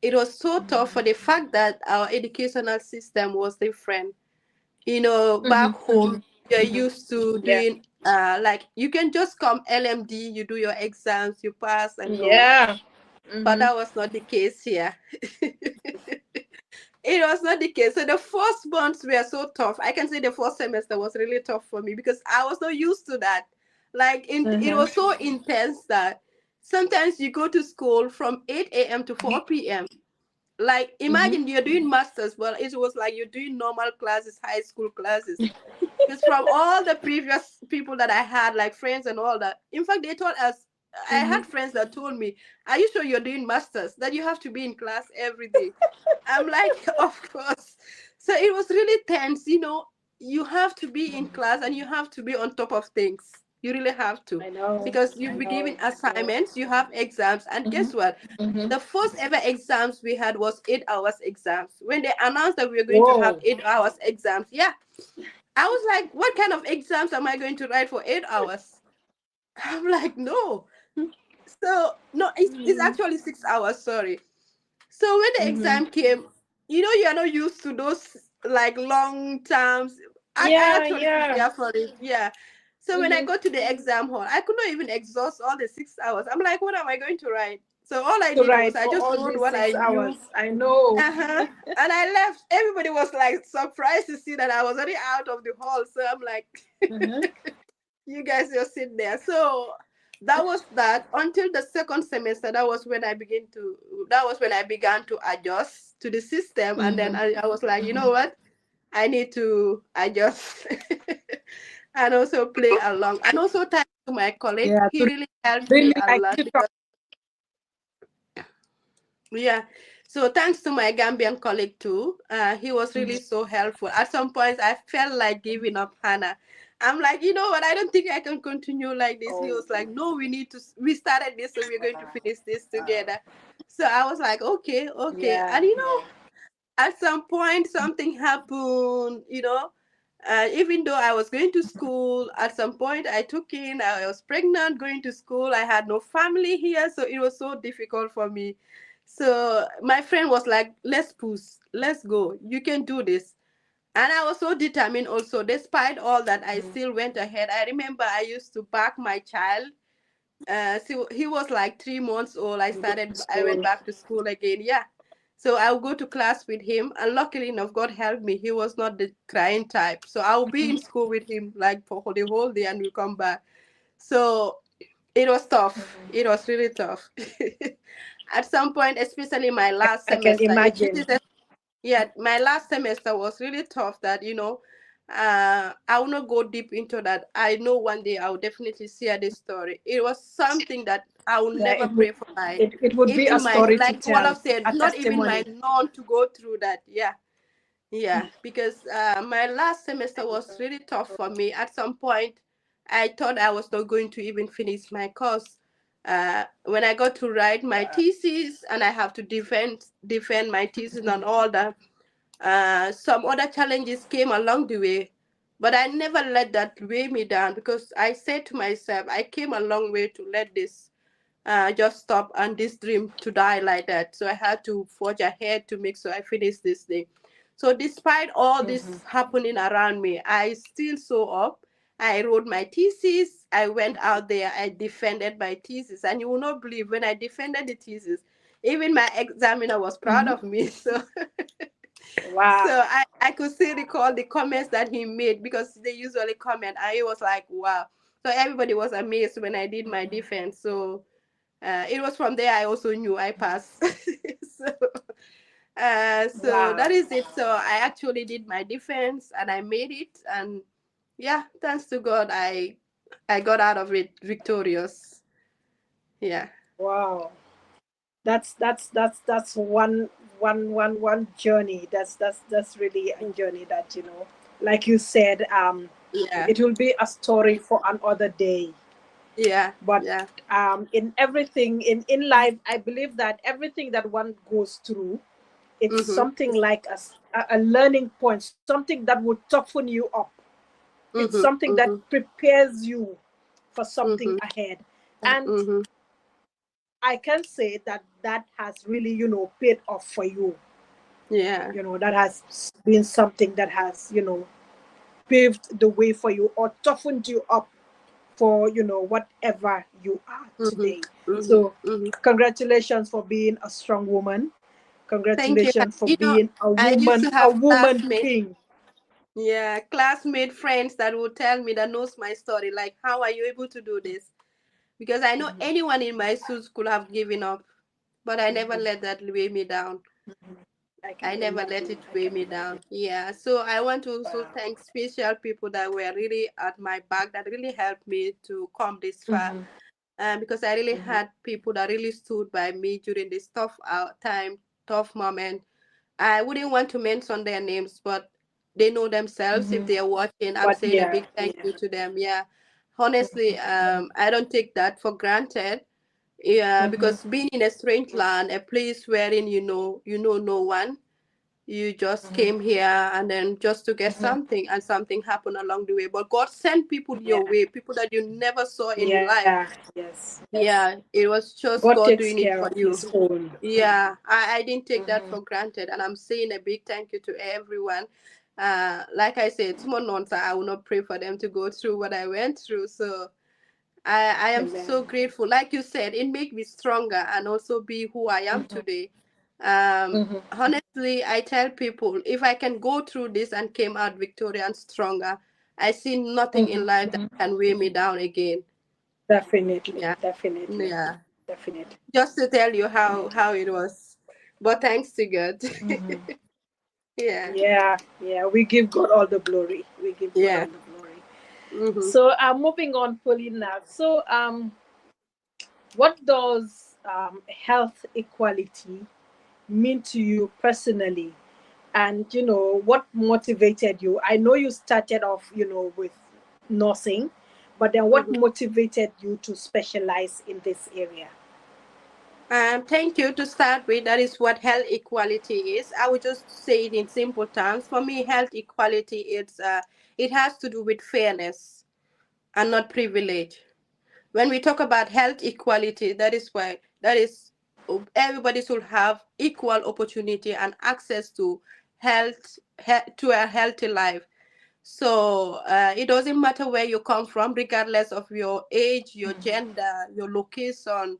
It was so tough for the fact that our educational system was different. Back
Mm-hmm.
home, you're used to
Yeah.
doing like you can just come LMD, you do your exams, you pass and go.
Yeah.
But
Mm-hmm.
that was not the case here. It was not the case. So the first months were so tough. I can say the first semester was really tough for me because I was not used to that. It
Mm-hmm.
was so intense that sometimes you go to school from 8 a.m. to 4 p.m. Like, imagine you're doing masters. Well, it was like you're doing normal classes, high school classes. Because from all the previous people that I had, like friends and all that, in fact, they told us, I had friends that told me, are you sure you're doing masters? That you have to be in class every day. I'm like, of course. So it was really tense, you know. You have to be in class and you have to be on top of things. You really have to.
I know.
Because
I
you'll be
know.
given assignments, you have exams, and guess what?
Mm-hmm.
The first ever exams we had was 8 hours exams. When they announced that we were going to have
Whoa.
8 hours exams, yeah, I was like, what kind of exams am I going to write for 8 hours? I'm like, no. So, no, it's
Mm-hmm.
actually 6 hours, sorry. So when the
Mm-hmm.
exam came, you know, you are not used to those like long terms. I
Yeah,
actually
yeah.
prepare for it. Yeah. So when I
Mm-hmm.
got to the exam hall, I could not even exhaust all the 6 hours. I'm like, what am I going to write? So all I
To
did was
write
I
for
just
all
wrote
these
what I
6 hours.
knew.
I know.
Uh-huh. And I left. Everybody was like surprised to see that I was already out of the hall. So I'm like,
Mm-hmm.
you guys just sit there. So that was that until the second semester. That was when I began to adjust to the system. And then
Mm-hmm.
I was like, you know what? I need to adjust and also play along. And also thanks to my colleague.
Yeah,
He
to
really helped me
really
a
like
lot
keep up.
because yeah. So thanks to my Gambian colleague too. He was really
Mm-hmm.
so helpful. At some points, I felt like giving up, Hannah. I'm like, you know what? I don't think I can continue like this. He
Oh,
was like, no, we need to. We started this, so we're going to finish this together. So I was like, okay, okay.
yeah,
And you know,
yeah.
at some point, something happened. You know, even though I was going to school, at some point I took in. I was pregnant, going to school. I had no family here, so it was so difficult for me. So my friend was like, let's push, let's go, you can do this. And I was so determined also. Despite all that, I
Mm-hmm.
still went ahead. I remember I used to back my child. So he was like 3 months old.
Go to
I went
school.
back to school again. Yeah. So I'll go to class with him. And luckily enough, God helped me. He was not the crying type. So I'll be in school with him like for the whole day and we'll come back. So it was tough.
Mm-hmm.
It was really tough. At some point, especially my last
I can
semester, it
imagine.
is yeah, my last semester was really tough. That I will not go deep into that. I know one day I will definitely share this story. It was something that I will
Yeah,
never pray for my,
it would be a
even my,
story to
like what
tell,
I've said,
a
not even my
testimony.
non to go through that. Yeah, yeah, because my last semester was really tough for me. At some point, I thought I was not going to even finish my course. When I got to write my thesis and I have to defend my thesis and all that, some other challenges came along the way, but I never let that weigh me down because I said to myself, I came a long way to let this just stop and this dream to die like that. So I had to forge ahead to make sure I finish this thing. So despite all
Mm-hmm.
this happening around me, I still saw up. I wrote my thesis. I went out there. I defended my thesis, and you will not believe when I defended the thesis, even my examiner was proud
Mm-hmm.
of me. So so
Wow.
I could still recall the comments that he made because they usually comment. I was like, wow. So everybody was amazed when I did my defense. So it was from there I also knew I passed. so, so that
Wow.
is it. So I actually did my defense and I made it. And yeah, thanks to God, I got out of it victorious. Yeah.
Wow. That's one journey. That's really a journey that, like you said,
Yeah.
it will be a story for another day.
Yeah.
But
Yeah.
in everything in life, I believe that everything that one goes through, it's
Mm-hmm.
something like a learning point, something that would toughen you up. It's
Mm-hmm.
something that
Mm-hmm.
prepares you for something
Mm-hmm.
ahead. And
Mm-hmm.
I can say that that has really, paid off for you.
Yeah.
That has been something that has, paved the way for you or toughened you up for, whatever you are
Mm-hmm.
today.
Mm-hmm.
So,
Mm-hmm.
congratulations for being a strong woman.
Thank you.
Congratulations for
You know,
being
I used to
a
have
woman
classmates,
king.
yeah, classmate friends that would tell me that knows my story, like, how are you able to do this? Because I know
Mhm,
anyone in my shoes could have given up, but I never
mhm.
let that weigh me down.
I can
I never let
imagine.
it
I
weigh
can
me
imagine.
down. Yeah. So I want to also
Wow.
thank special people that were really at my back, that really helped me to come this far.
Mm-hmm.
Because I really
Mm-hmm.
had people that really stood by me during this tough time, tough moment. I wouldn't want to mention their names, but they know themselves. If
Mm-hmm.
they are watching, I'm
But
saying a
yeah,
big thank
yeah.
you to them. Yeah. Honestly, I don't take that for granted. Yeah,
Mm-hmm.
because being in a strange land, a place wherein you know no one, you just
Mm-hmm.
came here and then just to get
Mm-hmm.
something, and something happened along the way. But God sent people your
Yeah.
way, people that you never saw in life.
Yeah. Yes. Yes.
Yeah, it was just
God
God
takes
doing it
care
for
of
you.
His own.
Yeah, I didn't take that
Mm-hmm.
for granted, and I'm saying a big thank you to everyone. Like I said, tomorrow night I will not pray for them to go through what I went through. So I am
Amen.
so grateful. Like you said, it made me stronger and also be who I am
Mm-hmm.
today.
Mm-hmm.
Honestly, I tell people, if I can go through this and came out victorious and stronger, I see nothing in life that
Mm-hmm.
can weigh me down again.
Definitely.
Yeah,
Definitely.
yeah.
Definitely.
Just to tell you
Definitely.
how it was. But thanks to God.
Mm-hmm.
Yeah,
Yeah. Yeah. We give God all the glory. We give God all
yeah.
the glory.
Mm-hmm.
So moving on, Paulina. So what does health equality mean to you personally? And what motivated you? I know you started off with nursing, but then what
Mm-hmm.
motivated you to specialize in this area?
Thank you. To start with, that is what health equality is. I would just say it in simple terms. For me, health equality, it has to do with fairness and not privilege. When we talk about health equality, that is everybody should have equal opportunity and access to to a healthy life. So it doesn't matter where you come from, regardless of your age, your gender, your location,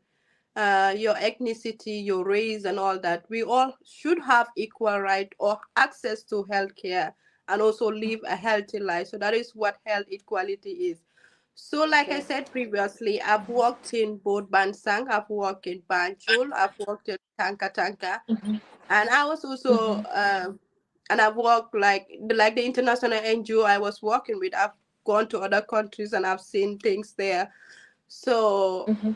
your ethnicity, your race, and all that. We all should have equal right or access to healthcare and also live a healthy life. So that is what health equality is. So, like I
Okay.
said previously, I've worked in both Bansang, I've worked in Banjul, I've worked in Tanka Tanka, and I was also,
Mm-hmm.
and I've worked like the international NGO I was working with. I've gone to other countries and I've seen things there. So
Mm-hmm.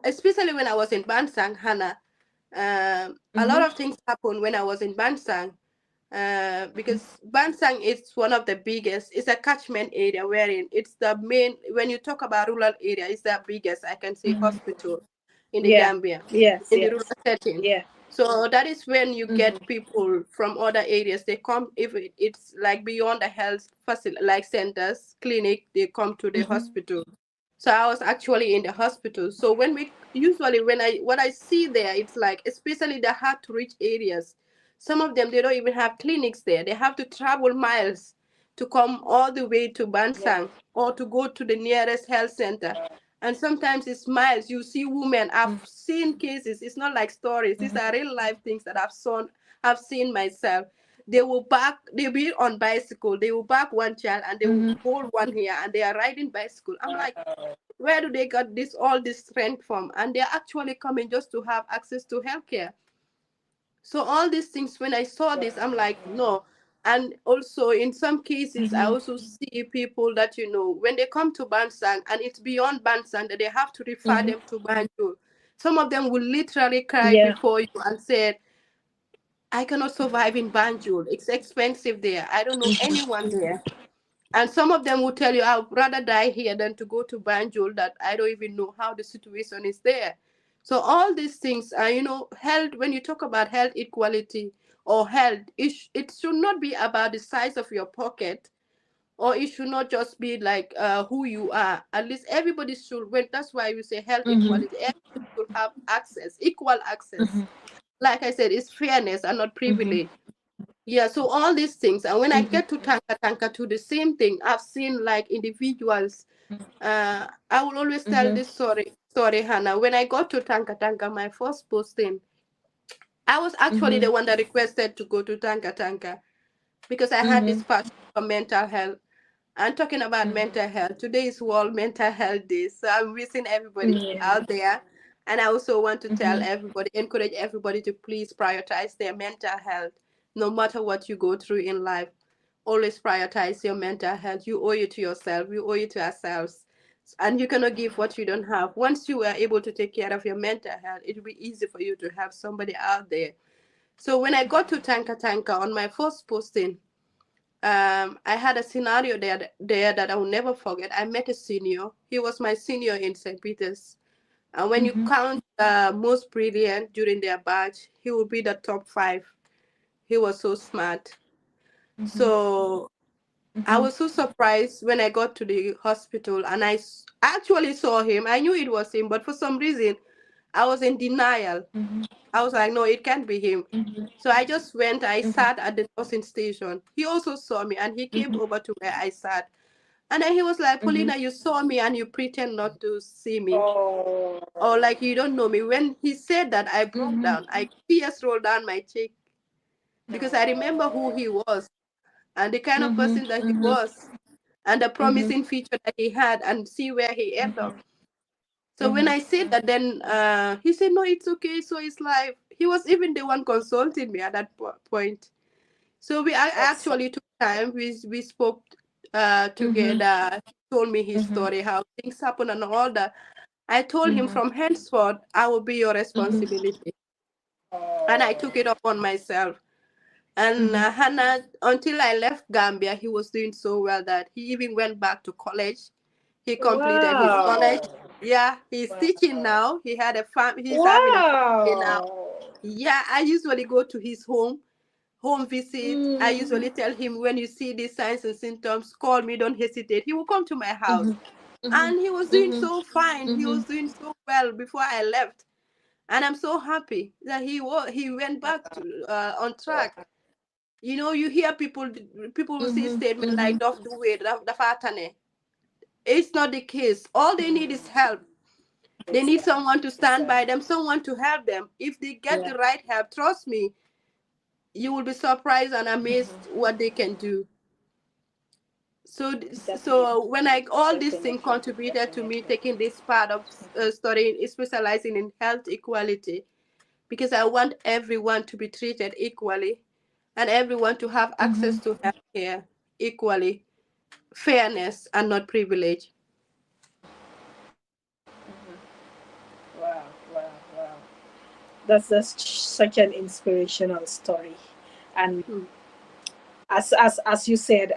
especially when I was in Bansang, Hannah, a lot
Mm-hmm.
of things happened when I was in Bansang. Because Bansang is one of the biggest, it's a catchment area wherein it's the main, when you talk about rural area, it's the biggest, I can say,
Mm-hmm.
hospital in the
Yeah.
Gambia,
Yes.
in the rural
Yes.
setting.
Yeah.
So that is when you
Mm-hmm.
get people from other areas. They come, if it's like beyond the health facility, like centers, clinic, they come to the
Mm-hmm.
hospital. So I was actually in the hospital. So when we usually when I what I see there, it's like especially the hard to reach areas. Some of them they don't even have clinics there. They have to travel miles to come all the way to
Yeah.
Bansang or to go to the nearest health center. And sometimes it's miles. You see women. I've seen cases. It's not like stories. These are real life things that I've seen myself. They'll be on bicycle. They will back one child and they will
Mm-hmm.
hold one here and they are riding bicycle. I'm like, where do they get all this strength from? And they're actually coming just to have access to healthcare. So all these things, when I saw this, I'm like, no. And also in some cases, I
Mm-hmm.
also see people that when they come to Bansang and it's beyond Bansang that they have to refer
Mm-hmm.
them to Banjul. Some of them will literally cry
Yeah.
before you and say, I cannot survive in Banjul. It's expensive there. I don't know anyone there. And some of them will tell you, I'd rather die here than to go to Banjul, that I don't even know how the situation is there. So all these things are, health, when you talk about health equality or health, it should not be about the size of your pocket, or it should not just be like who you are. At least everybody should, that's why we say health
Mm-hmm.
equality. Everybody should have access, equal access.
Mm-hmm.
Like I said, it's fairness and not
Mm-hmm.
privilege. Yeah, so all these things. And when I
Mm-hmm.
get to Tanka Tanka to the same thing, I've seen like individuals. I will always tell
Mm-hmm.
this story, Hannah. When I got to Tanka Tanka, my first posting, I was actually
Mm-hmm.
the one that requested to go to Tanka Tanka because I had
Mm-hmm.
this passion for mental health. And talking about mental health, today is World Mental Health Day. So I'm wishing everybody
Yeah.
out there. And I also want to tell
Mhm.
everybody, encourage everybody to please prioritize their mental health, no matter what you go through in life. Always prioritize your mental health. You owe it to yourself. We owe it to ourselves. And you cannot give what you don't have. Once you are able to take care of your mental health, it will be easy for you to have somebody out there. So when I got to Tanka Tanka on my first posting, I had a scenario there that I will never forget. I met a senior. He was my senior in St. Peter's. And when you
Mhm.
count most brilliant during their batch, he will be the top 5. He was so smart.
Mhm.
So I
Mhm.
was so surprised when I got to the hospital and actually saw him. I knew it was him, but for some reason, I was in denial.
Mhm.
I was like, no, it can't be him.
Mhm.
So I just went, I
Mhm.
sat at the nursing station. He also saw me and he came
Mhm.
over to where I sat. And then he was like,
Mhm.
Paulina, you saw me and you pretend not to see me.
Oh.
Or like you don't know me. When he said that, I broke
Mhm.
down. Tears rolled down my cheek because I remember who he was and the kind of
Mhm.
person that he
Mhm.
was and the
Mhm.
promising future that he had and see where he ended up. So when
Mhm.
I said that, then he said, no, it's okay. So it's like, he was even the one consulting me at that point. So we
That's so.
actually took time. We spoke
Mhm.
together. He told me his
Mhm.
story, how things happen and all that. I told him
Mhm.
from henceforth, I will be your
Mhm.
responsibility. And I
Oh.
took it upon myself. And
Mhm.
Hannah, until I left Gambia, he was doing so well that he even went back to college. He completed his college.
Wow.
Yeah, he's teaching
Wow.
now. He's having a family now.
Wow.
Yeah, I usually go to his home visit. I
Mm.
usually tell him, when you see these signs and symptoms, call me, don't hesitate. He will come to my house.
Mhm. Mhm.
And he was doing
Mhm.
so fine. He was
Mhm.
doing so well before I left. And I'm so happy that he went back to on track. You know, you hear people will say
Mhm.
statement like
Mhm.
"Don't do it, the fatane." It's not the case. All they need is help. They need
Exactly.
someone to stand by
Exactly.
them, someone to help them. If they get
Yeah.
the right help, trust me, you will be surprised and amazed
Mhm.
what they can do.
Definitely.
So when all these things
Definitely.
contributed to me
Definitely.
taking this part of studying, specializing in health equality, because I want everyone to be treated equally and everyone to have access
Mhm.
to healthcare equally, fairness and not privilege.
Wow. Wow. Wow. That's such an inspirational story, and
Mm,
as you said,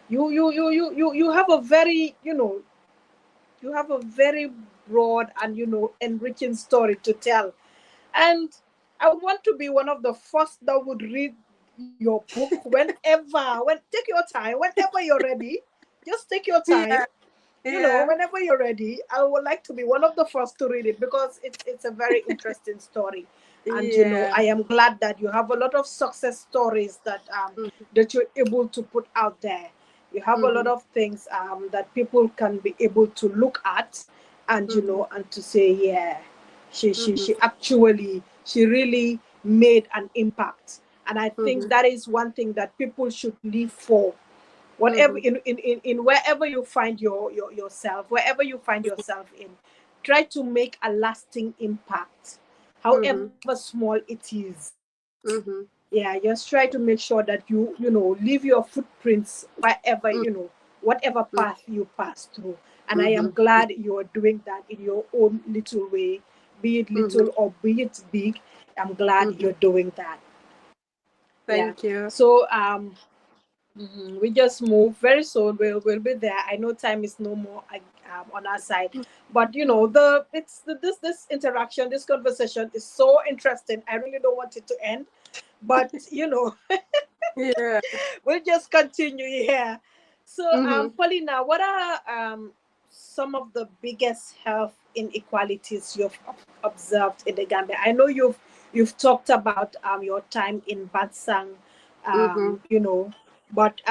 you have a very, you have a very broad and, enriching story to tell. And I would want to be one of the first that would read your book take your time, whenever you're ready. Just take your time.
yeah, yeah.
Whenever you're ready, I would like to be one of the first to read it, because it's a very interesting story. And
Yeah.
I am glad that you have a lot of success stories
Mm-hmm.
that you're able to put out there. You have a lot
Mm-hmm.
of things that people can be able to look at, and
Mm-hmm.
and to say, yeah,
Mm-hmm.
she really made an impact. And I think
Mm-hmm.
that is one thing that people should live for. Whatever,
Mm-hmm.
in wherever you find yourself, wherever you find yourself in, try to make a lasting impact, however
Mm-hmm.
small it is.
Mm-hmm.
Yeah, just try to make sure that you leave your footprints wherever, whatever path you pass through. And I am
Mm-hmm.
glad you're doing that in your own little way, be it
Mm-hmm.
little or be it big. I'm glad
Mm-hmm.
you're doing that. Yeah.
Thank you.
So we just move very soon. We'll be there. I know time is no more on our side, but this interaction, this conversation is so interesting. I really don't want it to end, but
Yeah.
we'll just continue here. So,
Mm-hmm.
Paulina, what are some of the biggest health inequalities you've observed in the Gambia? I know you've talked about your time in Bansang,
Mm-hmm.
but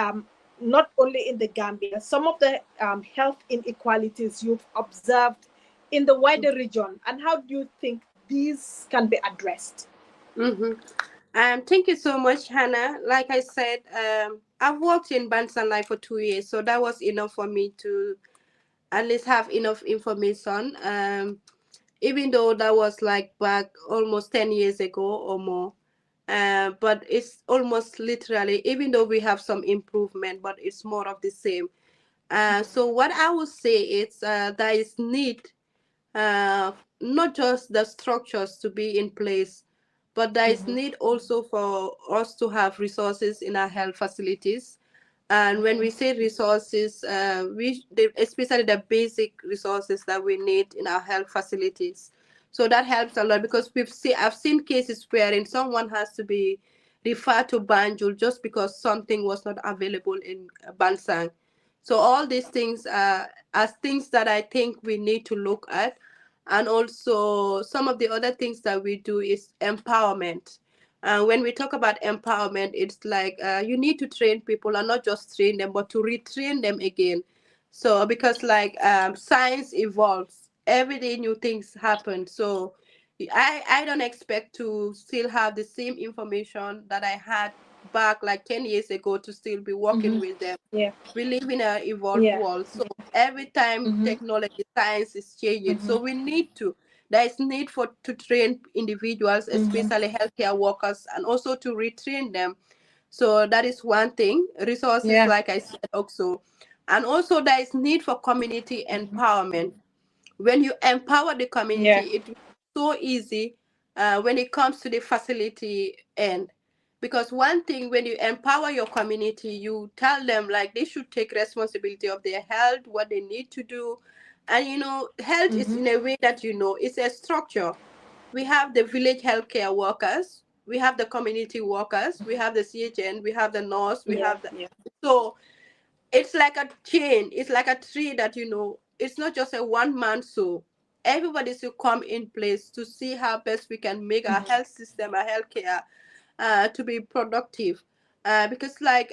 not only in the Gambia. Some of the health inequalities you've observed in the wider region, and how do you think these can be addressed?
Mm-hmm. Thank you so much, Hannah. Like I said, I've worked in Bansan Life for 2 years, so that was enough for me to at least have enough information. even though that was like back almost 10 years ago or more. But it's almost literally, even though we have some improvement, but it's more of the same. So what I would say is there is need, uh, not just the structures to be in place, but there is need also for us to have resources in our health facilities. And when we say resources, especially the basic resources that we need in our health facilities. So that helps a lot, because I've seen cases wherein someone has to be referred to Banjul just because something was not available in Bansang. So all these things are things that I think we need to look at. And also some of the other things that we do is empowerment. When we talk about empowerment, it's like you need to train people, and not just train them, but to retrain them again. So because like science evolves, every day new things happen. So I don't expect to still have the same information that I had back like 10 years ago to still be working with them.
Yeah.
We live in an evolved
Yeah.
world, so every time technology science is changing, so we need to, there is need for to train individuals, especially healthcare workers, and also to retrain them. So that is one thing. Resources,
Yeah.
like I said, also. And also there is need for community empowerment. When you empower the community,
Yeah.
it will be so easy when it comes to the facility end. Because one thing, when you empower your community, you tell them like they should take responsibility of their health, what they need to do. And health is in a way that it's a structure. We have the village healthcare workers, we have the community workers, we have the CHN, we have the nurse, we
Yeah.
have the,
Yeah.
so it's like a chain, it's like a tree that it's not just a one man show. Everybody should come in place to see how best we can make our health system, our healthcare, to be productive. Because like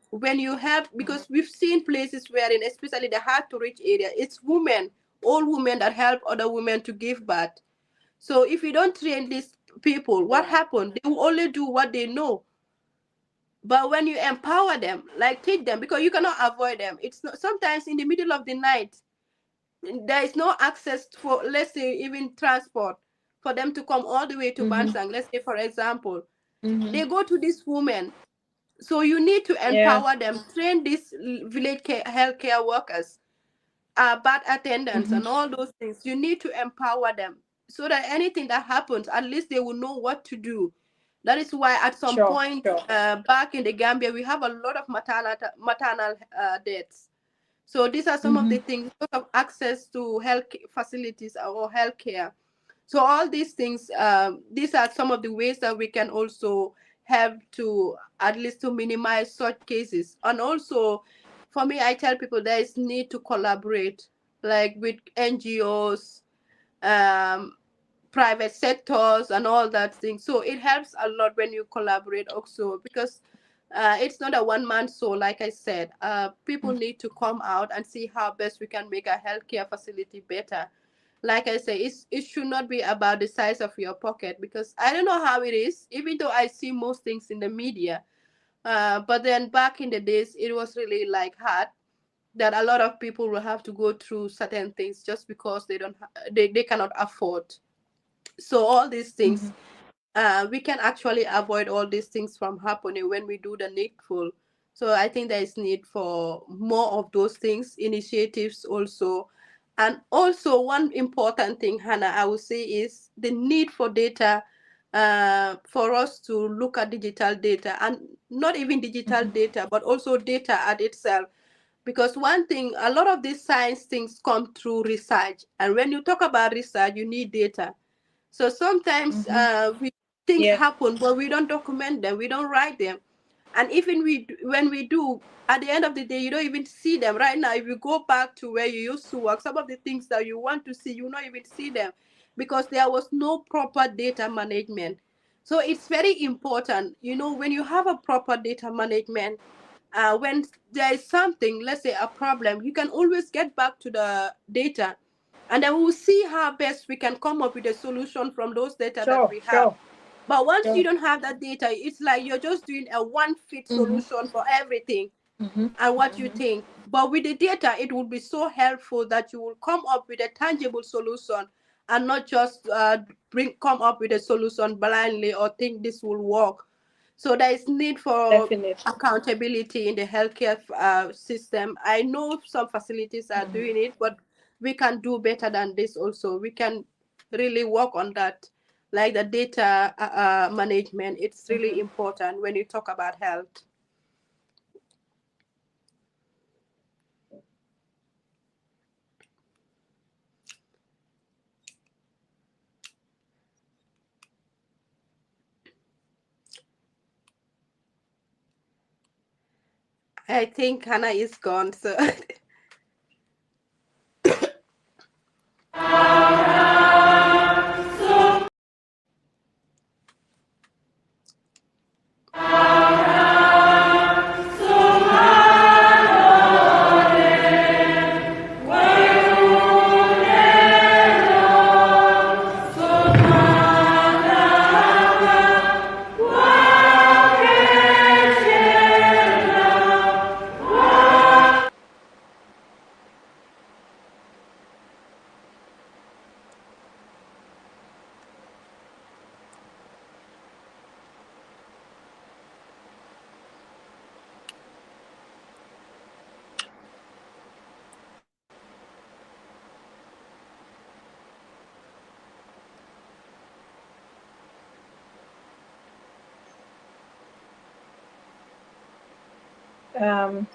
when you have, because we've seen places where in especially the hard to reach area, it's women, all women that help other women to give birth. So if you don't train these people, what
Right.
happened? They will only do what they know. But when you empower them, like teach them, because you cannot avoid them. It's not, sometimes in the middle of the night, there is no access for, let's say, even transport for them to come all the way to Bansang. Let's say, for example, they go to this woman. So you need to
Yeah.
empower them, train these village healthcare workers, bad attendants, and all those things. You need to empower them so that anything that happens, at least they will know what to do. That is why at some
Sure.
point
Sure.
back in the Gambia, we have a lot of maternal deaths. So these are some of the things, sort of access to health facilities or healthcare. So all these things, these are some of the ways that we can also help to at least to minimize such cases. And also, for me, I tell people there is need to collaborate, like with NGOs, um, private sectors, and all that thing. So it helps a lot when you collaborate also, because it's not a one man show. Like I said, people need to come out and see how best we can make a healthcare facility better. Like I say, it should not be about the size of your pocket, because I don't know how it is, even though I see most things in the media. But then back in the days, it was really like hard, that a lot of people will have to go through certain things just because they cannot afford. So all these things, we can actually avoid all these things from happening when we do the needful. So I think there is need for more of those things, initiatives also. And also one important thing, Hannah, I would say, is the need for data, for us to look at digital data, and not even digital data, but also data at itself. Because one thing, a lot of these science things come through research. And when you talk about research, you need data. So sometimes things
Yeah.
happen, but we don't document them, we don't write them. And even when we do, at the end of the day, you don't even see them. Right now, if you go back to where you used to work, some of the things that you want to see, you not even see them, because there was no proper data management. So it's very important, when you have a proper data management, when there is something, let's say a problem, you can always get back to the data, and then we'll see how best we can come up with a solution from those data that
Sure.
we have.
Sure.
But once you
Sure.
don't have that data, it's like you're just doing a one fit solution for everything and what you think. But with the data, it would be so helpful that you will come up with a tangible solution and not just come up with a solution blindly or think this will work. So there is need for
Definitely.
accountability in the healthcare system. I know some facilities are doing it, but we can do better than this also. We can really work on that, like the data management. It's really important when you talk about health. I think Hannah is gone, so
Um,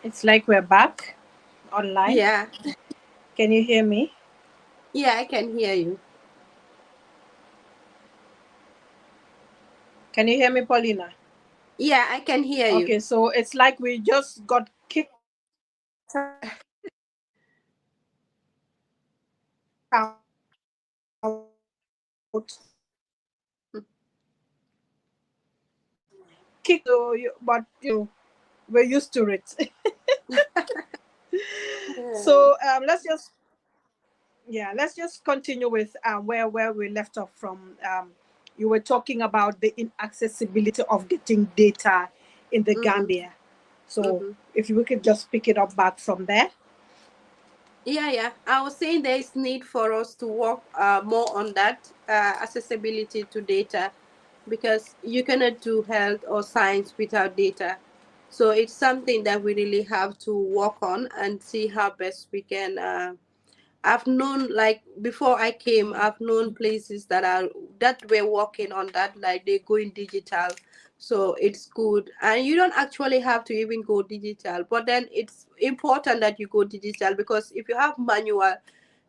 it's like we're back online.
yeah,
Can you hear me?
yeah, I can hear you.
Can you hear me, Paulina?
Yeah, I can hear you.
Okay, so it's like we just got kicked out, kicked, but we're used to it.
Yeah.
So let's just continue with where we left off from. You were talking about the inaccessibility of getting data in the
Mm-hmm.
Gambia. So
Mm-hmm.
if we could just pick it up back from there.
Yeah, yeah. I was saying there is need for us to work more on that accessibility to data, because you cannot do health or science without data. So it's something that we really have to work on and see how best we can. I've known, like before I came, I've known places that were working on that, like they going digital. So it's good. And you don't actually have to even go digital. But then it's important that you go digital, because if you have manual,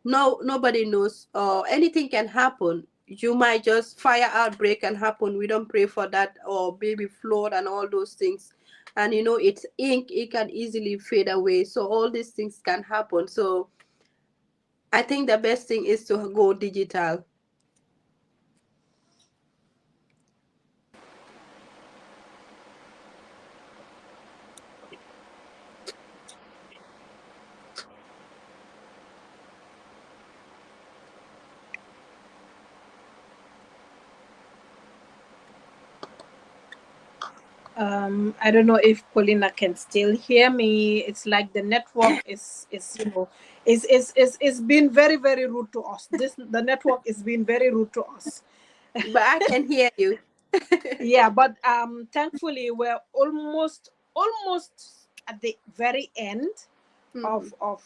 nobody knows, anything can happen. You might just fire outbreak can happen. We don't pray for that, or baby flood and all those things. And it's ink, it can easily fade away. So all these things can happen. So I think the best thing is to go digital.
I don't know if Paulina can still hear me. It's like the network is being very, very rude to us. The network is being very rude to us.
But I can hear you.
Yeah, but thankfully we're almost at the very end
Mhm,
of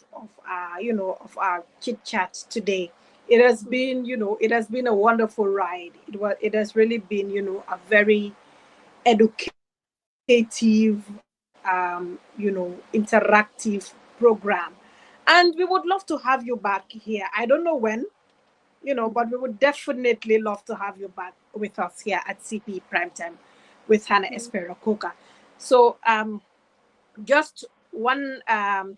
our chit chat today. It has been a wonderful ride. It has really been a very educative, interactive program, and we would love to have you back here. I don't know when,
mhm,
but we would definitely love to have you back with us here at CP Primetime with Hannah
mhm,
Espera Coca. So just one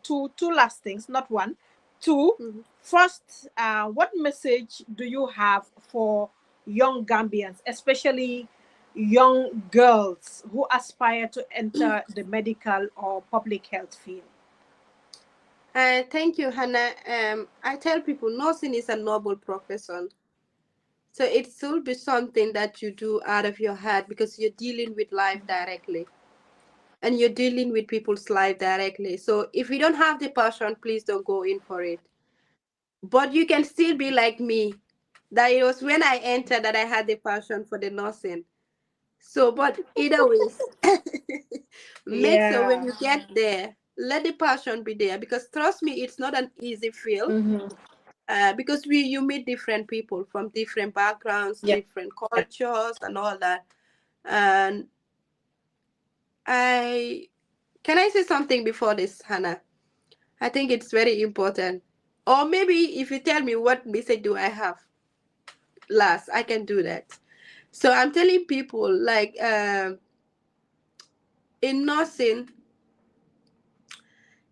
two last things, not one, two.
mhm.
First, what message do you have for young Gambians, especially young girls who aspire to enter the medical or public health field?
Thank you, Hannah. I tell people nursing is a noble profession. So it should be something that you do out of your heart, because you're dealing with life directly, and you're dealing with people's life directly. So if you don't have the passion, please don't go in for it. but you can still be like me. That it was when I entered that I had the passion for the nursing. So, but either ways, make sure when
Yeah.
you get there, let the passion be there, because trust me, it's not an easy field.
Mm-hmm.
Because you meet different people from different backgrounds,
Yeah.
different cultures, and all that. And I can I say something before this, Hannah? I think it's very important. Or maybe if you tell me what message do I have last, I can do that. So I'm telling people like in nursing,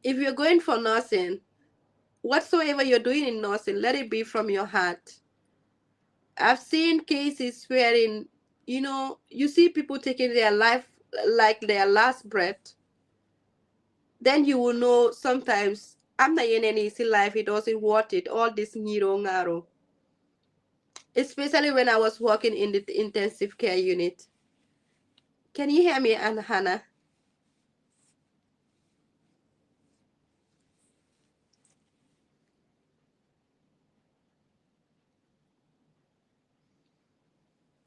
if you're going for nursing, whatsoever you're doing in nursing, let it be from your heart. I've seen cases wherein, you see people taking their life like their last breath. Then you will know sometimes I'm not in any easy life, it wasn't worth it. All this ngiro ngaro. Especially when I was working in the intensive care unit. Can you hear me, Anna Hannah?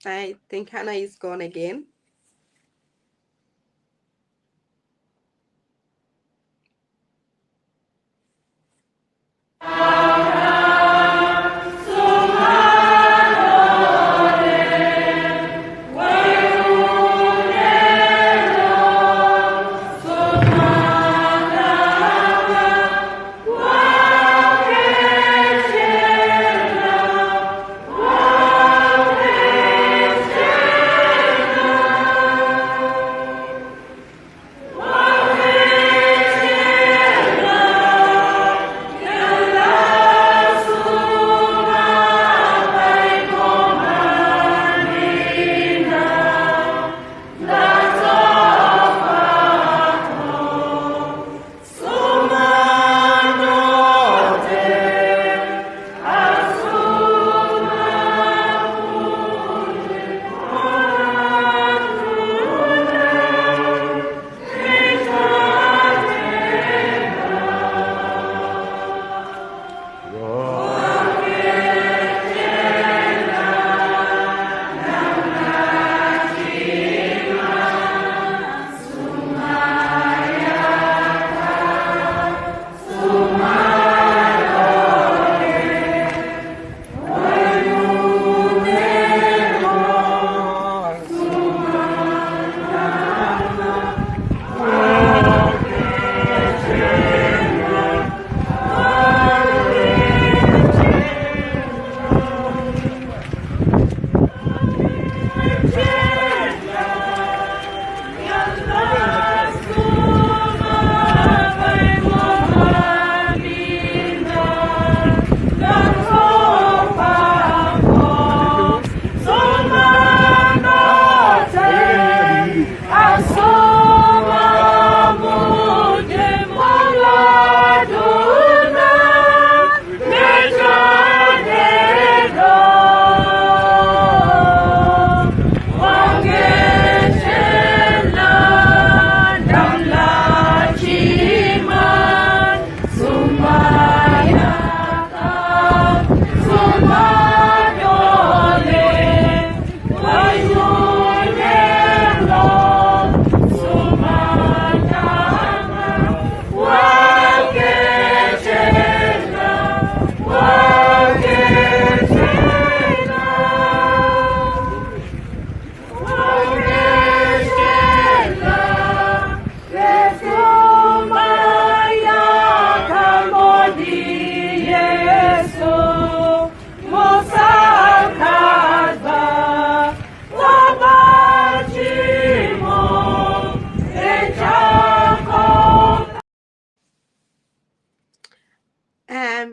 I think Hannah is gone again.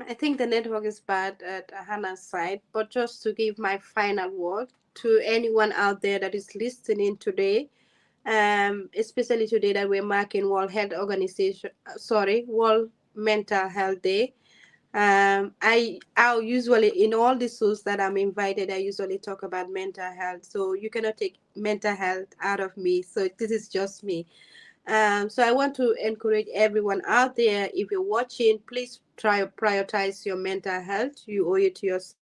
I think the network is bad at Hannah's side, but just to give my final word to anyone out there that is listening today, especially today that we're marking World Mental Health Day. I usually, in all the shows that I'm invited, I usually talk about mental health. So you cannot take mental health out of me. So this is just me. So I want to encourage everyone out there, if you're watching, please try to prioritize your mental health. You owe it to yourself.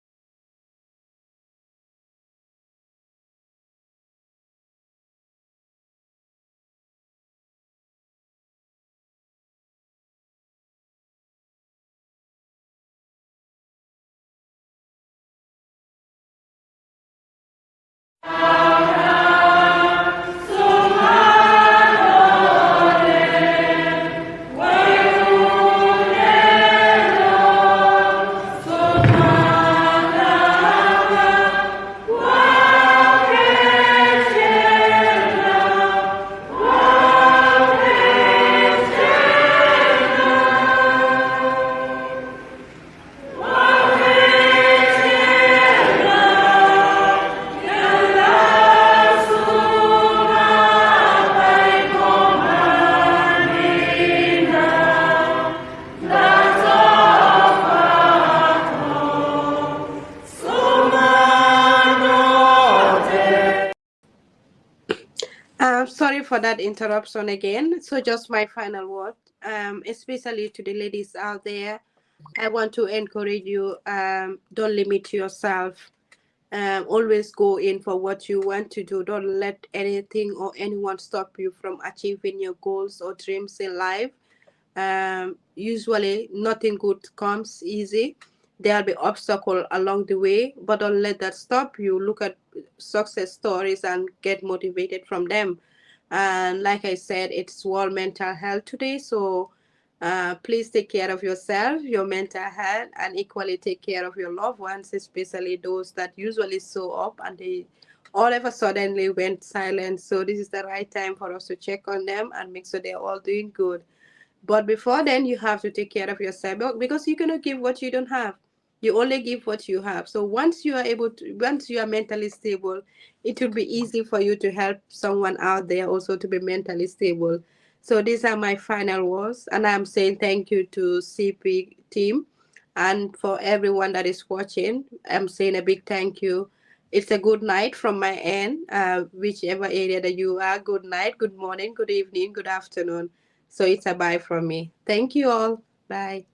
Sorry for that interruption again. So just my final word, especially to the ladies out there, I want to encourage you, don't limit yourself. Always go in for what you want to do. Don't let anything or anyone stop you from achieving your goals or dreams in life. Usually nothing good comes easy. There'll be obstacle along the way, but don't let that stop you. Look at success stories and get motivated from them. And like I said, it's World Mental Health today, so please take care of yourself, your mental health, and equally take care of your loved ones, especially those that usually show up and they all of a suddenly went silent. So this is the right time for us to check on them and make sure they're all doing good. But before then, you have to take care of yourself because you cannot give what you don't have. You only give what you have. So once you are able to, once you are mentally stable, it will be easy for you to help someone out there also to be mentally stable. So these are my final words, and I'm saying thank you to CP team, and for everyone that is watching. I'm saying a big thank you. It's a good night from my end, whichever area that you are. Good night, good morning, good evening, good afternoon. So it's a bye from me. Thank you all. Bye.